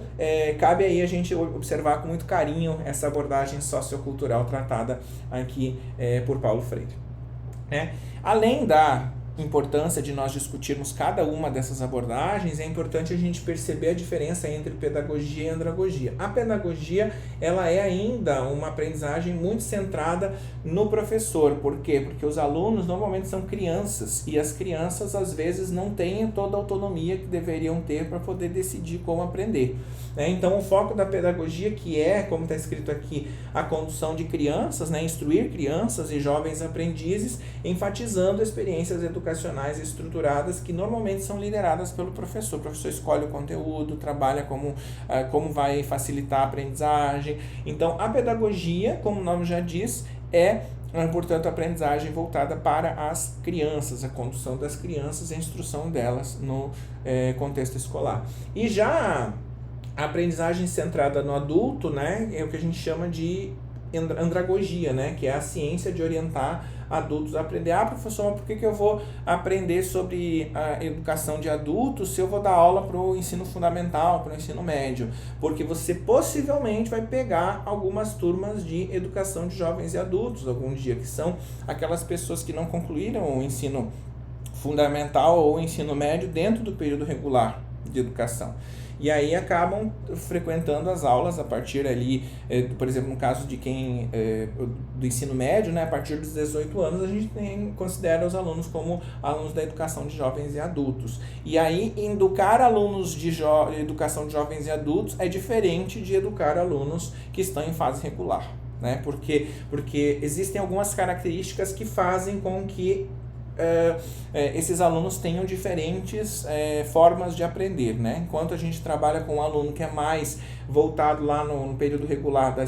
cabe aí a gente observar com muito carinho essa abordagem sociocultural tratada aqui por Paulo Freire, né? Além da importância de nós discutirmos cada uma dessas abordagens, é importante a gente perceber a diferença entre pedagogia e andragogia. A pedagogia, ela é ainda uma aprendizagem muito centrada no professor. Por quê? Porque os alunos normalmente são crianças e as crianças às vezes não têm toda a autonomia que deveriam ter para poder decidir como aprender, né? Então o foco da pedagogia, que é, como está escrito aqui, a condução de crianças, né? Instruir crianças e jovens aprendizes, enfatizando experiências educacionais estruturadas que normalmente são lideradas pelo professor. O professor escolhe o conteúdo, trabalha como vai facilitar a aprendizagem. Então, a pedagogia, como o nome já diz, portanto, a aprendizagem voltada para as crianças, a condução das crianças e a instrução delas no contexto escolar. E já a aprendizagem centrada no adulto, né, é o que a gente chama de andragogia, né, que é a ciência de orientar adultos a aprender. Professor, mas por que eu vou aprender sobre a educação de adultos se eu vou dar aula para o ensino fundamental, para o ensino médio? Porque você possivelmente vai pegar algumas turmas de educação de jovens e adultos algum dia, que são aquelas pessoas que não concluíram o ensino fundamental ou o ensino médio dentro do período regular de educação. E aí acabam frequentando as aulas a partir ali, por exemplo, no caso de quem do ensino médio, né, a partir dos 18 anos, a gente considera os alunos como alunos da educação de jovens e adultos. E aí, educar alunos de educação de jovens e adultos é diferente de educar alunos que estão em fase regular, né? Porque existem algumas características que fazem com que esses alunos tenham diferentes formas de aprender, né? Enquanto a gente trabalha com um aluno que é mais voltado lá no período regular da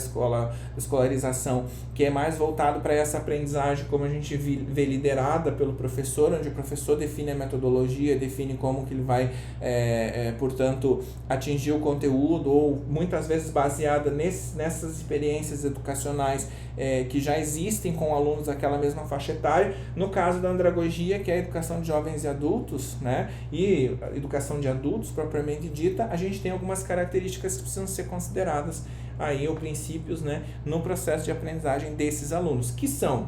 escolarização, que é mais voltado para essa aprendizagem, como a gente vê liderada pelo professor, onde o professor define a metodologia, define como que ele vai, portanto, atingir o conteúdo, ou muitas vezes baseada nessas experiências educacionais que já existem com alunos daquela mesma faixa etária. No caso da andragogia, que é a educação de jovens e adultos, né, e a educação de adultos propriamente dita, a gente tem algumas características que precisam ser consideradas aí, ou princípios, né, no processo de aprendizagem desses alunos, que são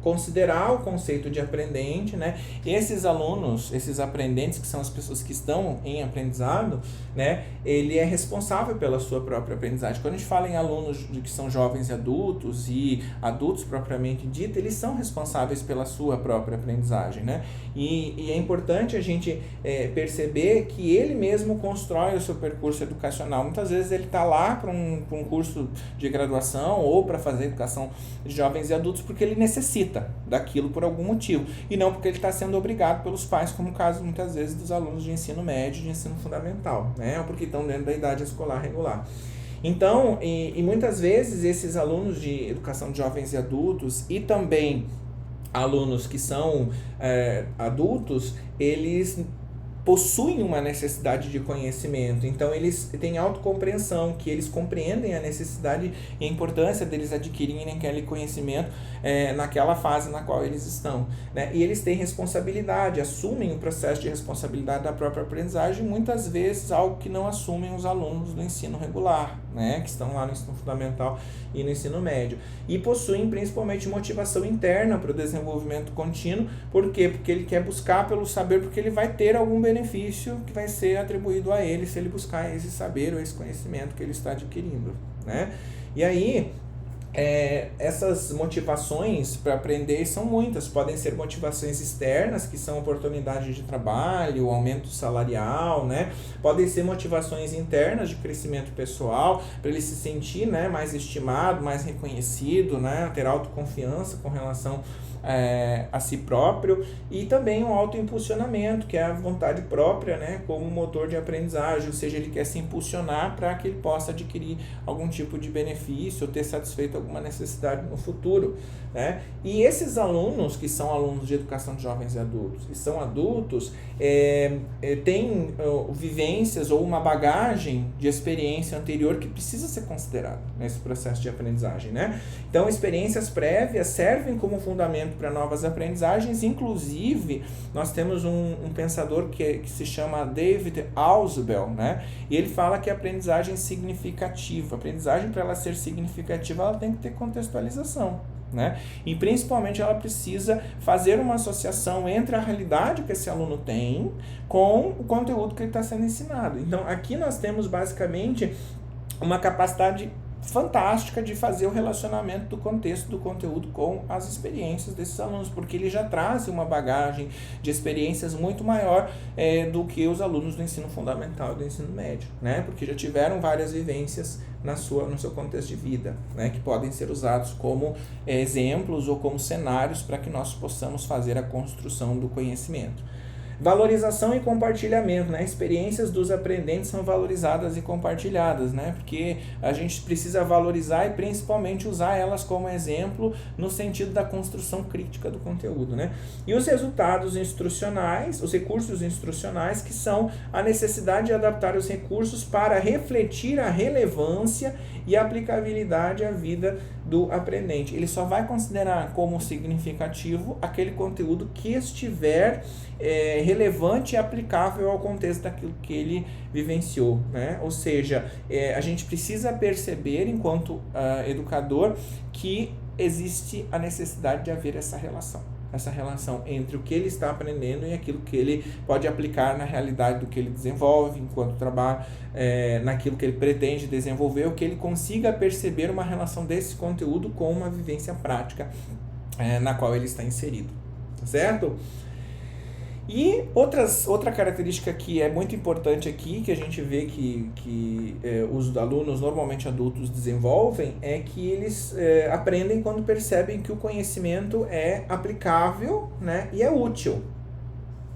considerar o conceito de aprendente, né? Esses alunos, esses aprendentes, que são as pessoas que estão em aprendizado, né? Ele é responsável pela sua própria aprendizagem. Quando a gente fala em alunos que são jovens e adultos propriamente dito, eles são responsáveis pela sua própria aprendizagem, né? E é importante a gente perceber que ele mesmo constrói o seu percurso educacional. Muitas vezes ele está lá para um curso de graduação ou para fazer educação de jovens e adultos porque ele necessita daquilo por algum motivo, e não porque ele está sendo obrigado pelos pais, como o caso muitas vezes dos alunos de ensino médio, de ensino fundamental, né? Ou porque estão dentro da idade escolar regular. Então, e muitas vezes esses alunos de educação de jovens e adultos, e também alunos que são adultos, eles possuem uma necessidade de conhecimento, então eles têm autocompreensão, que eles compreendem a necessidade e a importância deles adquirirem aquele conhecimento naquela fase na qual eles estão, né? E eles têm responsabilidade, assumem o processo de responsabilidade da própria aprendizagem, muitas vezes algo que não assumem os alunos do ensino regular, né? Que estão lá no ensino fundamental e no ensino médio, e possuem principalmente motivação interna para o desenvolvimento contínuo. Por quê? Porque ele quer buscar pelo saber, porque ele vai ter algum benefício que vai ser atribuído a ele se ele buscar esse saber ou esse conhecimento que ele está adquirindo, né? E aí, essas motivações para aprender são muitas. Podem ser motivações externas, que são oportunidades de trabalho, aumento salarial, né? Podem ser motivações internas de crescimento pessoal, para ele se sentir, né, mais estimado, mais reconhecido, né, ter autoconfiança com relação a si próprio, e também um autoimpulsionamento, que é a vontade própria, né, como motor de aprendizagem, ou seja, ele quer se impulsionar para que ele possa adquirir algum tipo de benefício ou ter satisfeito alguma necessidade no futuro, né? E esses alunos, que são alunos de educação de jovens e adultos, que são adultos, têm vivências ou uma bagagem de experiência anterior que precisa ser considerada nesse processo de aprendizagem, né? Então, experiências prévias servem como fundamento para novas aprendizagens. Inclusive, nós temos um pensador que se chama David Ausubel, né? E ele fala que a aprendizagem significativa, a aprendizagem, para ela ser significativa, ela tem que ter contextualização, né? E principalmente ela precisa fazer uma associação entre a realidade que esse aluno tem com o conteúdo que ele está sendo ensinado. Então, aqui nós temos basicamente uma capacidade fantástica de fazer o relacionamento do contexto do conteúdo com as experiências desses alunos, porque ele já traz uma bagagem de experiências muito maior do que os alunos do ensino fundamental e do ensino médio, né? Porque já tiveram várias vivências no seu contexto de vida, né? Que podem ser usados como exemplos ou como cenários para que nós possamos fazer a construção do conhecimento. Valorização e compartilhamento, né? Experiências dos aprendentes são valorizadas e compartilhadas, né? Porque a gente precisa valorizar e principalmente usar elas como exemplo no sentido da construção crítica do conteúdo, né? E os resultados instrucionais, os recursos instrucionais, que são a necessidade de adaptar os recursos para refletir a relevância e aplicabilidade à vida do aprendente. Ele só vai considerar como significativo aquele conteúdo que estiver relevante e aplicável ao contexto daquilo que ele vivenciou, né? Ou seja, a gente precisa perceber, enquanto educador, que existe a necessidade de haver essa relação entre o que ele está aprendendo e aquilo que ele pode aplicar na realidade do que ele desenvolve enquanto trabalha, naquilo que ele pretende desenvolver, o que ele consiga perceber uma relação desse conteúdo com uma vivência prática na qual ele está inserido, tá certo? E outra característica que é muito importante aqui, que a gente vê que os alunos, normalmente adultos, desenvolvem, é que eles aprendem quando percebem que o conhecimento é aplicável, né, e é útil,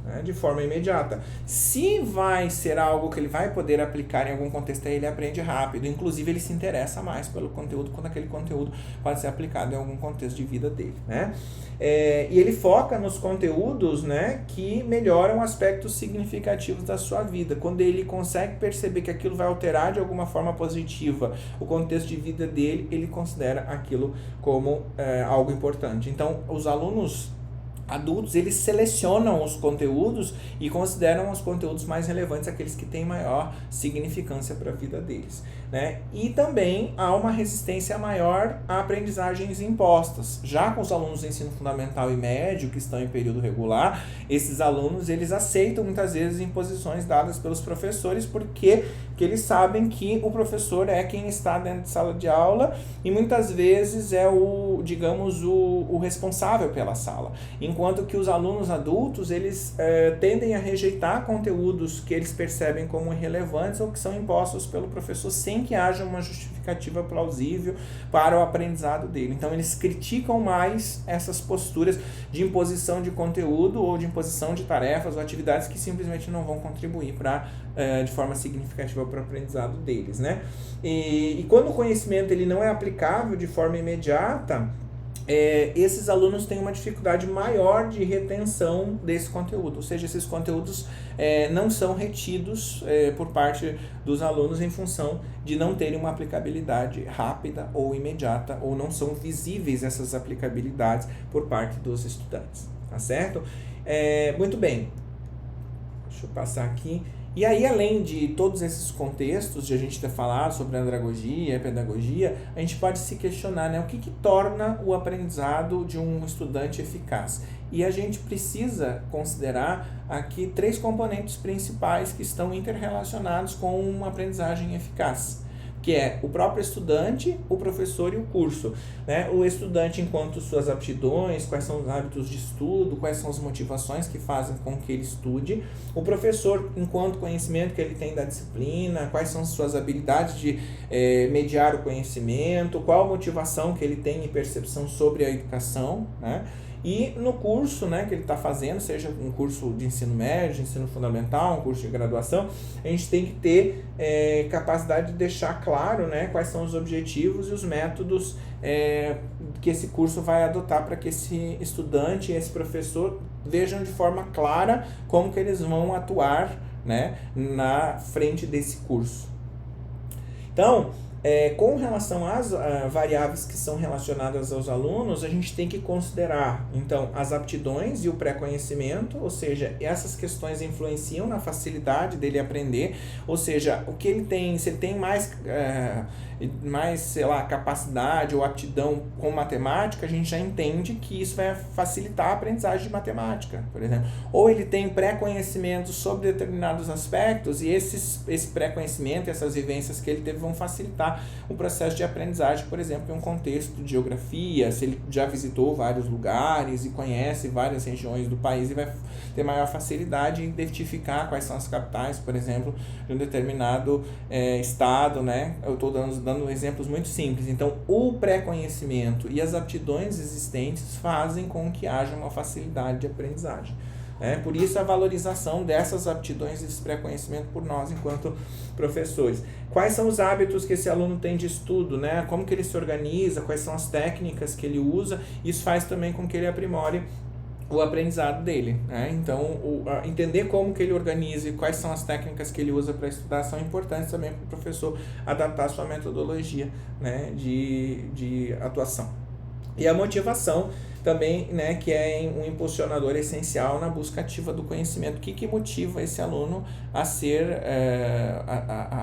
né, de forma imediata. Se vai ser algo que ele vai poder aplicar em algum contexto, aí ele aprende rápido. Inclusive, ele se interessa mais pelo conteúdo quando aquele conteúdo pode ser aplicado em algum contexto de vida dele, né? E ele foca nos conteúdos, né, que melhoram aspectos significativos da sua vida. Quando ele consegue perceber que aquilo vai alterar de alguma forma positiva o contexto de vida dele, ele considera aquilo como algo importante. Então, os alunos adultos, eles selecionam os conteúdos e consideram os conteúdos mais relevantes, aqueles que têm maior significância para a vida deles, né? E também há uma resistência maior a aprendizagens impostas. Já com os alunos do ensino fundamental e médio, que estão em período regular, esses alunos, eles aceitam muitas vezes imposições dadas pelos professores, porque eles sabem que o professor é quem está dentro de sala de aula e muitas vezes é o responsável pela sala. Enquanto que os alunos adultos, eles tendem a rejeitar conteúdos que eles percebem como irrelevantes ou que são impostos pelo professor sem que haja uma justificativa plausível para o aprendizado dele. Então, eles criticam mais essas posturas de imposição de conteúdo ou de imposição de tarefas ou atividades que simplesmente não vão contribuir de forma significativa para o aprendizado deles, né? E quando o conhecimento ele não é aplicável de forma imediata, esses alunos têm uma dificuldade maior de retenção desse conteúdo, ou seja, esses conteúdos não são retidos por parte dos alunos em função de não terem uma aplicabilidade rápida ou imediata, ou não são visíveis essas aplicabilidades por parte dos estudantes, tá certo? Muito bem, deixa eu passar aqui. E aí, além de todos esses contextos de a gente ter falado sobre andragogia e pedagogia, a gente pode se questionar, né, o que torna o aprendizado de um estudante eficaz? E a gente precisa considerar aqui 3 componentes principais que estão interrelacionados com uma aprendizagem eficaz, que é o próprio estudante, o professor e o curso, né? O estudante enquanto suas aptidões, quais são os hábitos de estudo, quais são as motivações que fazem com que ele estude, o professor enquanto conhecimento que ele tem da disciplina, quais são suas habilidades de mediar o conhecimento, qual a motivação que ele tem e percepção sobre a educação, né? E no curso, né, que ele está fazendo, seja um curso de ensino médio, de ensino fundamental, um curso de graduação, a gente tem que ter capacidade de deixar claro, né, quais são os objetivos e os métodos que esse curso vai adotar para que esse estudante e esse professor vejam de forma clara como que eles vão atuar, né, na frente desse curso. Então, com relação às variáveis que são relacionadas aos alunos, a gente tem que considerar, então, as aptidões e o pré-conhecimento, ou seja, essas questões influenciam na facilidade dele aprender, ou seja, o que ele tem, se ele tem mais, sei lá, capacidade ou aptidão com matemática, a gente já entende que isso vai facilitar a aprendizagem de matemática, por exemplo. Ou ele tem pré-conhecimento sobre determinados aspectos e esse pré-conhecimento, essas vivências que ele teve vão facilitar o processo de aprendizagem, por exemplo, em um contexto de geografia, se ele já visitou vários lugares e conhece várias regiões do país e vai ter maior facilidade em identificar quais são as capitais, por exemplo, de um determinado estado, né? Eu estou dando exemplos muito simples. Então, o pré-conhecimento e as aptidões existentes fazem com que haja uma facilidade de aprendizagem. Por isso a valorização dessas aptidões e desse pré-conhecimento por nós enquanto professores. Quais são os hábitos que esse aluno tem de estudo, né? Como que ele se organiza, quais são as técnicas que ele usa, isso faz também com que ele aprimore o aprendizado dele, né? Então, entender como que ele organiza e quais são as técnicas que ele usa para estudar são importantes também para o professor adaptar a sua metodologia, né, de atuação. E a motivação também, né, que é um impulsionador essencial na busca ativa do conhecimento. O que motiva esse aluno a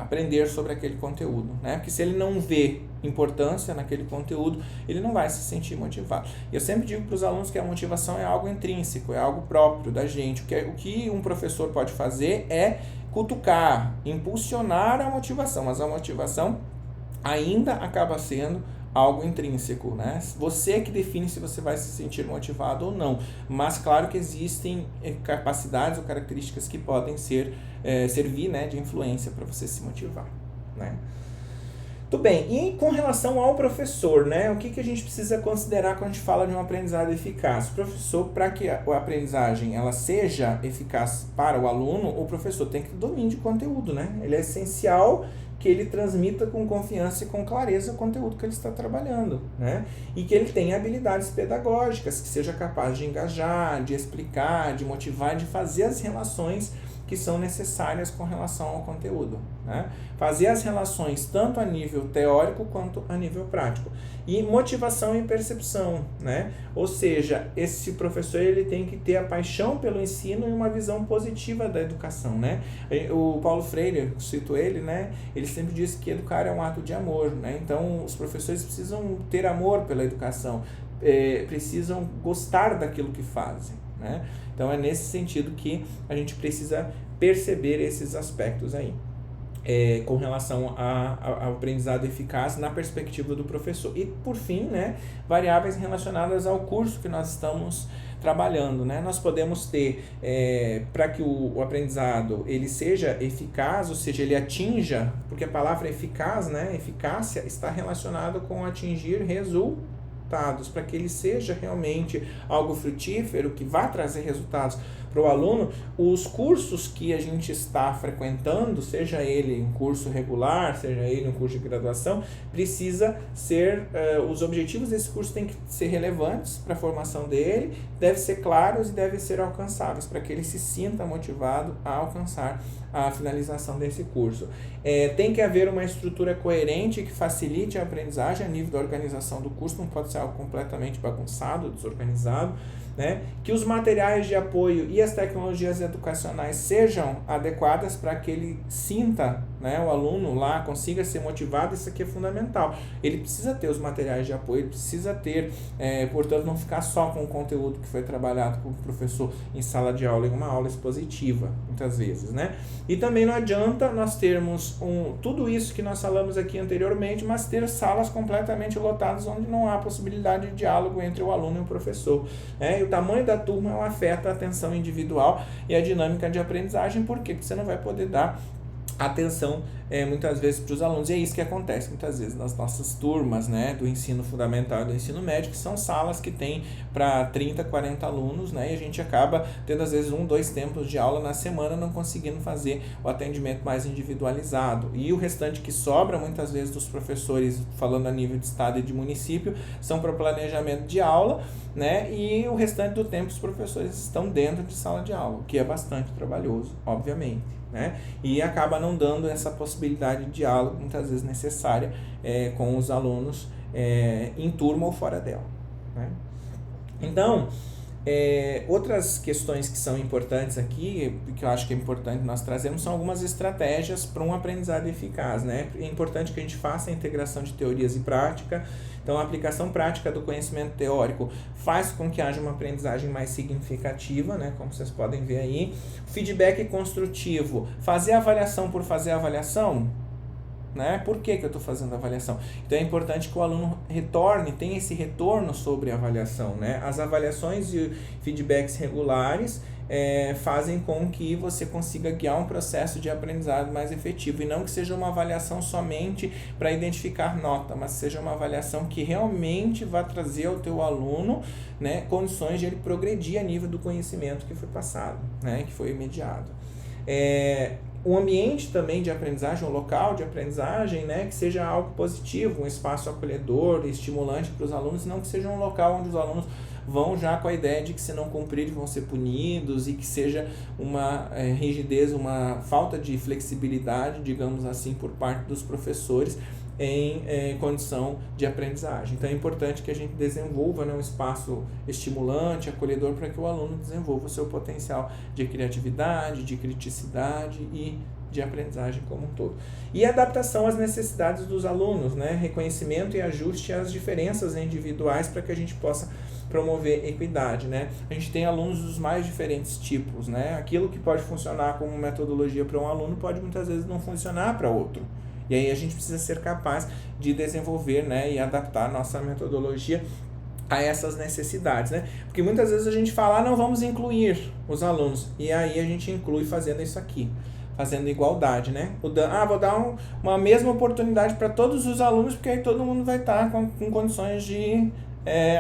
aprender sobre aquele conteúdo, né? Porque se ele não vê importância naquele conteúdo, ele não vai se sentir motivado. E eu sempre digo para os alunos que a motivação é algo intrínseco, é algo próprio da gente. O que um professor pode fazer é cutucar, impulsionar a motivação, mas a motivação ainda acaba sendo algo intrínseco, né? Você é que define se você vai se sentir motivado ou não, mas claro que existem capacidades ou características que podem servir, né, de influência para você se motivar, né? Tudo bem, e com relação ao professor, né, o que a gente precisa considerar quando a gente fala de um aprendizado eficaz? O professor, para que a aprendizagem ela seja eficaz para o aluno, o professor tem que ter domínio de conteúdo, né? Ele é essencial que ele transmita com confiança e com clareza o conteúdo que ele está trabalhando, né? E que ele tenha habilidades pedagógicas, que seja capaz de engajar, de explicar, de motivar, de fazer as relações que são necessárias com relação ao conteúdo, né? Fazer as relações tanto a nível teórico quanto a nível prático. E motivação e percepção, né? Ou seja, esse professor ele tem que ter a paixão pelo ensino e uma visão positiva da educação, né? O Paulo Freire, cito ele, né? Ele sempre disse que educar é um ato de amor, né? Então, os professores precisam ter amor pela educação, precisam gostar daquilo que fazem, né? Então é nesse sentido que a gente precisa perceber esses aspectos aí, com relação ao aprendizado eficaz na perspectiva do professor. E por fim, né, variáveis relacionadas ao curso que nós estamos trabalhando, né? Nós podemos ter, para que o aprendizado ele seja eficaz, ou seja, ele atinja, porque a palavra eficaz, né, eficácia, está relacionada com atingir resultados, para que ele seja realmente algo frutífero, que vá trazer resultados para o aluno. Os cursos que a gente está frequentando, seja ele um curso regular, seja ele um curso de graduação, precisa ser, os objetivos desse curso têm que ser relevantes para a formação dele, devem ser claros e devem ser alcançáveis, para que ele se sinta motivado a alcançar a finalização desse curso. Tem que haver uma estrutura coerente que facilite a aprendizagem a nível da organização do curso, não pode ser algo completamente bagunçado, desorganizado, né? Que os materiais de apoio e as tecnologias educacionais sejam adequadas para que ele sinta, né, o aluno lá consiga ser motivado. Isso aqui é fundamental. Ele precisa ter os materiais de apoio, ele precisa ter, portanto, não ficar só com o conteúdo que foi trabalhado com o professor em sala de aula, em uma aula expositiva, muitas vezes, né? E também não adianta nós termos tudo isso que nós falamos aqui anteriormente, mas ter salas completamente lotadas onde não há possibilidade de diálogo entre o aluno e o professor, né? E o tamanho da turma afeta a atenção individual e a dinâmica de aprendizagem. Por quê? Porque você não vai poder dar atenção muitas vezes para os alunos, e é isso que acontece muitas vezes nas nossas turmas, né, do ensino fundamental e do ensino médio, que são salas que tem para 30, 40 alunos, né, e a gente acaba tendo às vezes 1, 2 tempos de aula na semana, não conseguindo fazer o atendimento mais individualizado, e o restante que sobra muitas vezes dos professores, falando a nível de estado e de município, são para o planejamento de aula, né, e o restante do tempo os professores estão dentro de sala de aula, o que é bastante trabalhoso, obviamente, né, e acaba não dando essa possibilidade de diálogo muitas vezes necessária com os alunos em turma ou fora dela, né. Então, outras questões que são importantes aqui, que eu acho que é importante nós trazermos, são algumas estratégias para um aprendizado eficaz, né? É importante que a gente faça a integração de teorias e prática. Então, a aplicação prática do conhecimento teórico faz com que haja uma aprendizagem mais significativa, né? Como vocês podem ver aí. Feedback construtivo. Fazer avaliação por fazer avaliação, né? Por que eu estou fazendo a avaliação? Então é importante que o aluno retorne, tenha esse retorno sobre a avaliação, né? As avaliações e feedbacks regulares fazem com que você consiga guiar um processo de aprendizado mais efetivo, e não que seja uma avaliação somente para identificar nota, mas seja uma avaliação que realmente vá trazer ao teu aluno, né, condições de ele progredir a nível do conhecimento que foi passado, né, que foi mediado. O ambiente também de aprendizagem, o local de aprendizagem, né, que seja algo positivo, um espaço acolhedor, estimulante para os alunos, não que seja um local onde os alunos vão já com a ideia de que se não cumprirem vão ser punidos, e que seja uma rigidez, uma falta de flexibilidade, digamos assim, por parte dos professores em condição de aprendizagem. Então é importante que a gente desenvolva, né, um espaço estimulante, acolhedor, para que o aluno desenvolva o seu potencial de criatividade, de criticidade e de aprendizagem como um todo. E adaptação às necessidades dos alunos, né, reconhecimento e ajuste às diferenças individuais, para que a gente possa promover equidade, né? A gente tem alunos dos mais diferentes tipos, né? Aquilo que pode funcionar como metodologia para um aluno pode muitas vezes não funcionar para outro. E E aí a gente precisa ser capaz de desenvolver, né, e adaptar a nossa metodologia a essas necessidades, né? Porque muitas vezes a gente fala, não, vamos incluir os alunos, e aí a gente inclui fazendo isso aqui, fazendo igualdade, né? Vou dar uma mesma oportunidade para todos os alunos, porque aí todo mundo vai estar com condições de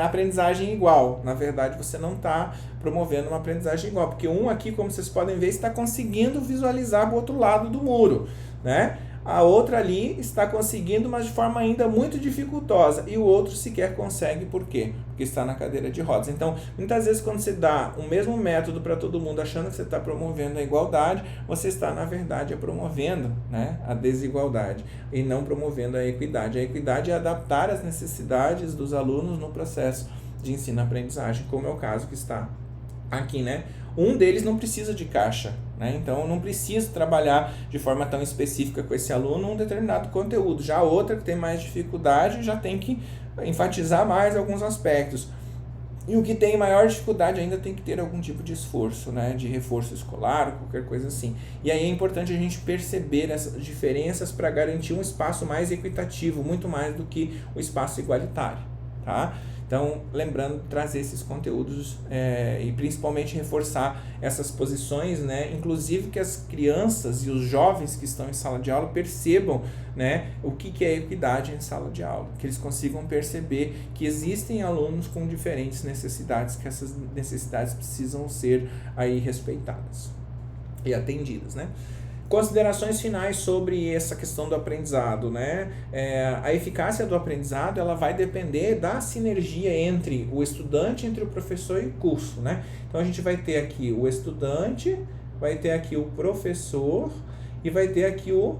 aprendizagem igual. Na verdade, você não está promovendo uma aprendizagem igual, porque um aqui, como vocês podem ver, está conseguindo visualizar o outro lado do muro, né? A outra ali está conseguindo, mas de forma ainda muito dificultosa. E o outro sequer consegue, por quê? Porque está na cadeira de rodas. Então, muitas vezes, quando você dá o mesmo método para todo mundo, achando que você está promovendo a igualdade, você está, na verdade, promovendo, né, a desigualdade e não promovendo a equidade. A equidade é adaptar as necessidades dos alunos no processo de ensino-aprendizagem, como é o caso que está aqui, né? Um deles não precisa de caixa, né? Então eu não preciso trabalhar de forma tão específica com esse aluno um determinado conteúdo. Já a outra, que tem mais dificuldade, já tem que enfatizar mais alguns aspectos. E o que tem maior dificuldade ainda tem que ter algum tipo de esforço, né? De reforço escolar, qualquer coisa assim. E aí é importante a gente perceber essas diferenças para garantir um espaço mais equitativo, muito mais do que o espaço igualitário, tá? Então, lembrando de trazer esses conteúdos e principalmente reforçar essas posições, né? Inclusive que as crianças e os jovens que estão em sala de aula percebam, né, o que é equidade em sala de aula, que eles consigam perceber que existem alunos com diferentes necessidades, que essas necessidades precisam ser aí respeitadas e atendidas, né? Considerações finais sobre essa questão do aprendizado, né? A eficácia do aprendizado, ela vai depender da sinergia entre o estudante, entre o professor e o curso, né? Então a gente vai ter aqui o estudante, vai ter aqui o professor e vai ter aqui o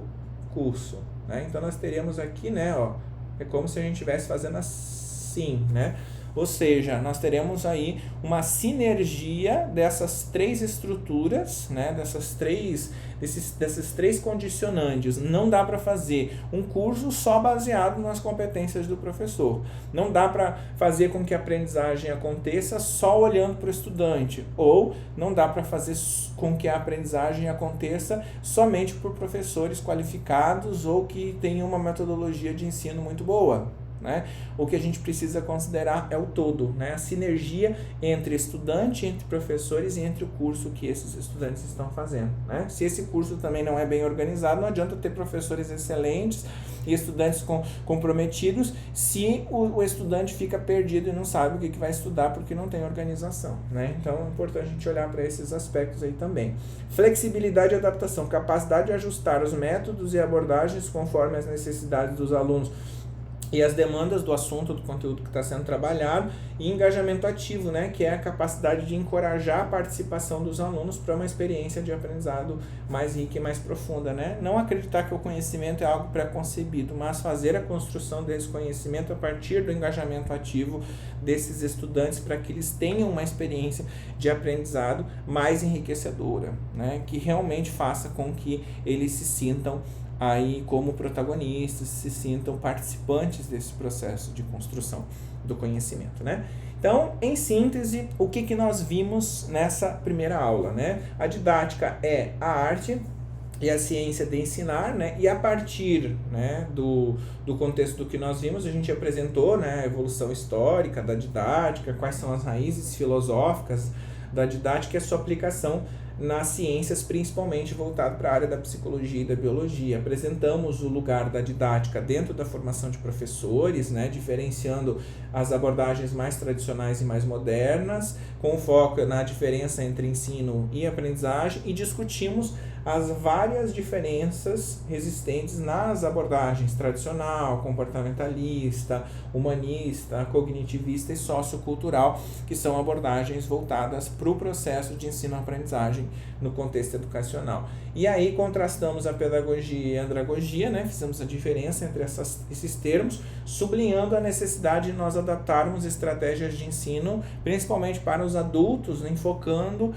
curso, né? Então nós teremos aqui, né, ó, é como se a gente estivesse fazendo assim, né? Ou seja, nós teremos aí uma sinergia dessas três estruturas, né, desses três condicionantes. Não dá para fazer um curso só baseado nas competências do professor. Não dá para fazer com que a aprendizagem aconteça só olhando para o estudante. Ou não dá para fazer com que a aprendizagem aconteça somente por professores qualificados ou que tenham uma metodologia de ensino muito boa, né? O que a gente precisa considerar é o todo, né? A sinergia entre estudante, entre professores e entre o curso que esses estudantes estão fazendo, né? Se esse curso também não é bem organizado, não adianta ter professores excelentes e estudantes comprometidos se o estudante fica perdido e não sabe o que vai estudar porque não tem organização, né? Então é importante a gente olhar para esses aspectos aí também. Flexibilidade e adaptação, capacidade de ajustar os métodos e abordagens conforme as necessidades dos alunos e as demandas do assunto, do conteúdo que está sendo trabalhado, e engajamento ativo, né, que é a capacidade de encorajar a participação dos alunos para uma experiência de aprendizado mais rica e mais profunda, né? Não acreditar que o conhecimento é algo pré-concebido, mas fazer a construção desse conhecimento a partir do engajamento ativo desses estudantes para que eles tenham uma experiência de aprendizado mais enriquecedora, né, que realmente faça com que eles se sintam aí como protagonistas, se sintam participantes desse processo de construção do conhecimento, né? Então, em síntese, o que nós vimos nessa primeira aula, né? A didática é a arte e a ciência de ensinar, né? E a partir, né, do contexto do que nós vimos, a gente apresentou, né, a evolução histórica da didática, quais são as raízes filosóficas da didática e a sua aplicação nas ciências, principalmente voltado para a área da psicologia e da biologia. Apresentamos o lugar da didática dentro da formação de professores, né, diferenciando as abordagens mais tradicionais e mais modernas, com foco na diferença entre ensino e aprendizagem, e discutimos as várias diferenças existentes nas abordagens tradicional, comportamentalista, humanista, cognitivista e sociocultural, que são abordagens voltadas para o processo de ensino-aprendizagem no contexto educacional. E aí contrastamos a pedagogia e a andragogia, né? Fizemos a diferença entre esses termos, sublinhando a necessidade de nós adaptarmos estratégias de ensino, principalmente para os adultos, né? Enfocando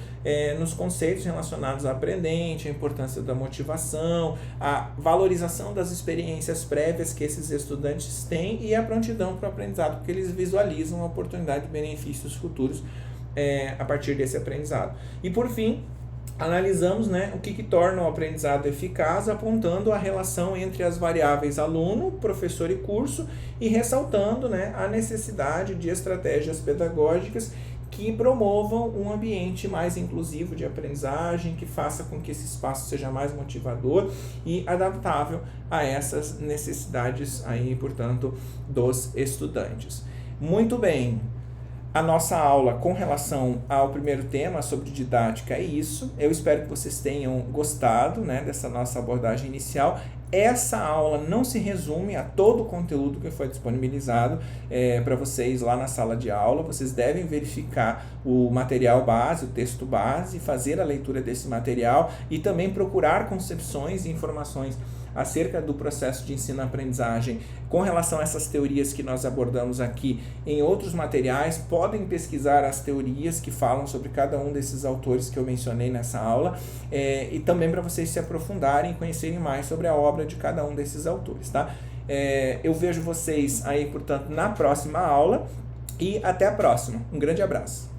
nos conceitos relacionados ao aprendente, a importância da motivação, a valorização das experiências prévias que esses estudantes têm e a prontidão para o aprendizado, porque eles visualizam a oportunidade de benefícios futuros a partir desse aprendizado. E por fim, analisamos, né, o que torna o aprendizado eficaz, apontando a relação entre as variáveis aluno, professor e curso e ressaltando, né, a necessidade de estratégias pedagógicas que promovam um ambiente mais inclusivo de aprendizagem, que faça com que esse espaço seja mais motivador e adaptável a essas necessidades aí, portanto, dos estudantes. Muito bem. A nossa aula com relação ao primeiro tema sobre didática é isso. Eu espero que vocês tenham gostado, né, dessa nossa abordagem inicial. Essa aula não se resume a todo o conteúdo que foi disponibilizado para vocês lá na sala de aula. Vocês devem verificar o material base, o texto base, fazer a leitura desse material e também procurar concepções e informações acerca do processo de ensino-aprendizagem com relação a essas teorias que nós abordamos aqui em outros materiais. Podem pesquisar as teorias que falam sobre cada um desses autores que eu mencionei nessa aula e também para vocês se aprofundarem e conhecerem mais sobre a obra de cada um desses autores, tá? Eu vejo vocês aí, portanto, na próxima aula e até a próxima. Um grande abraço.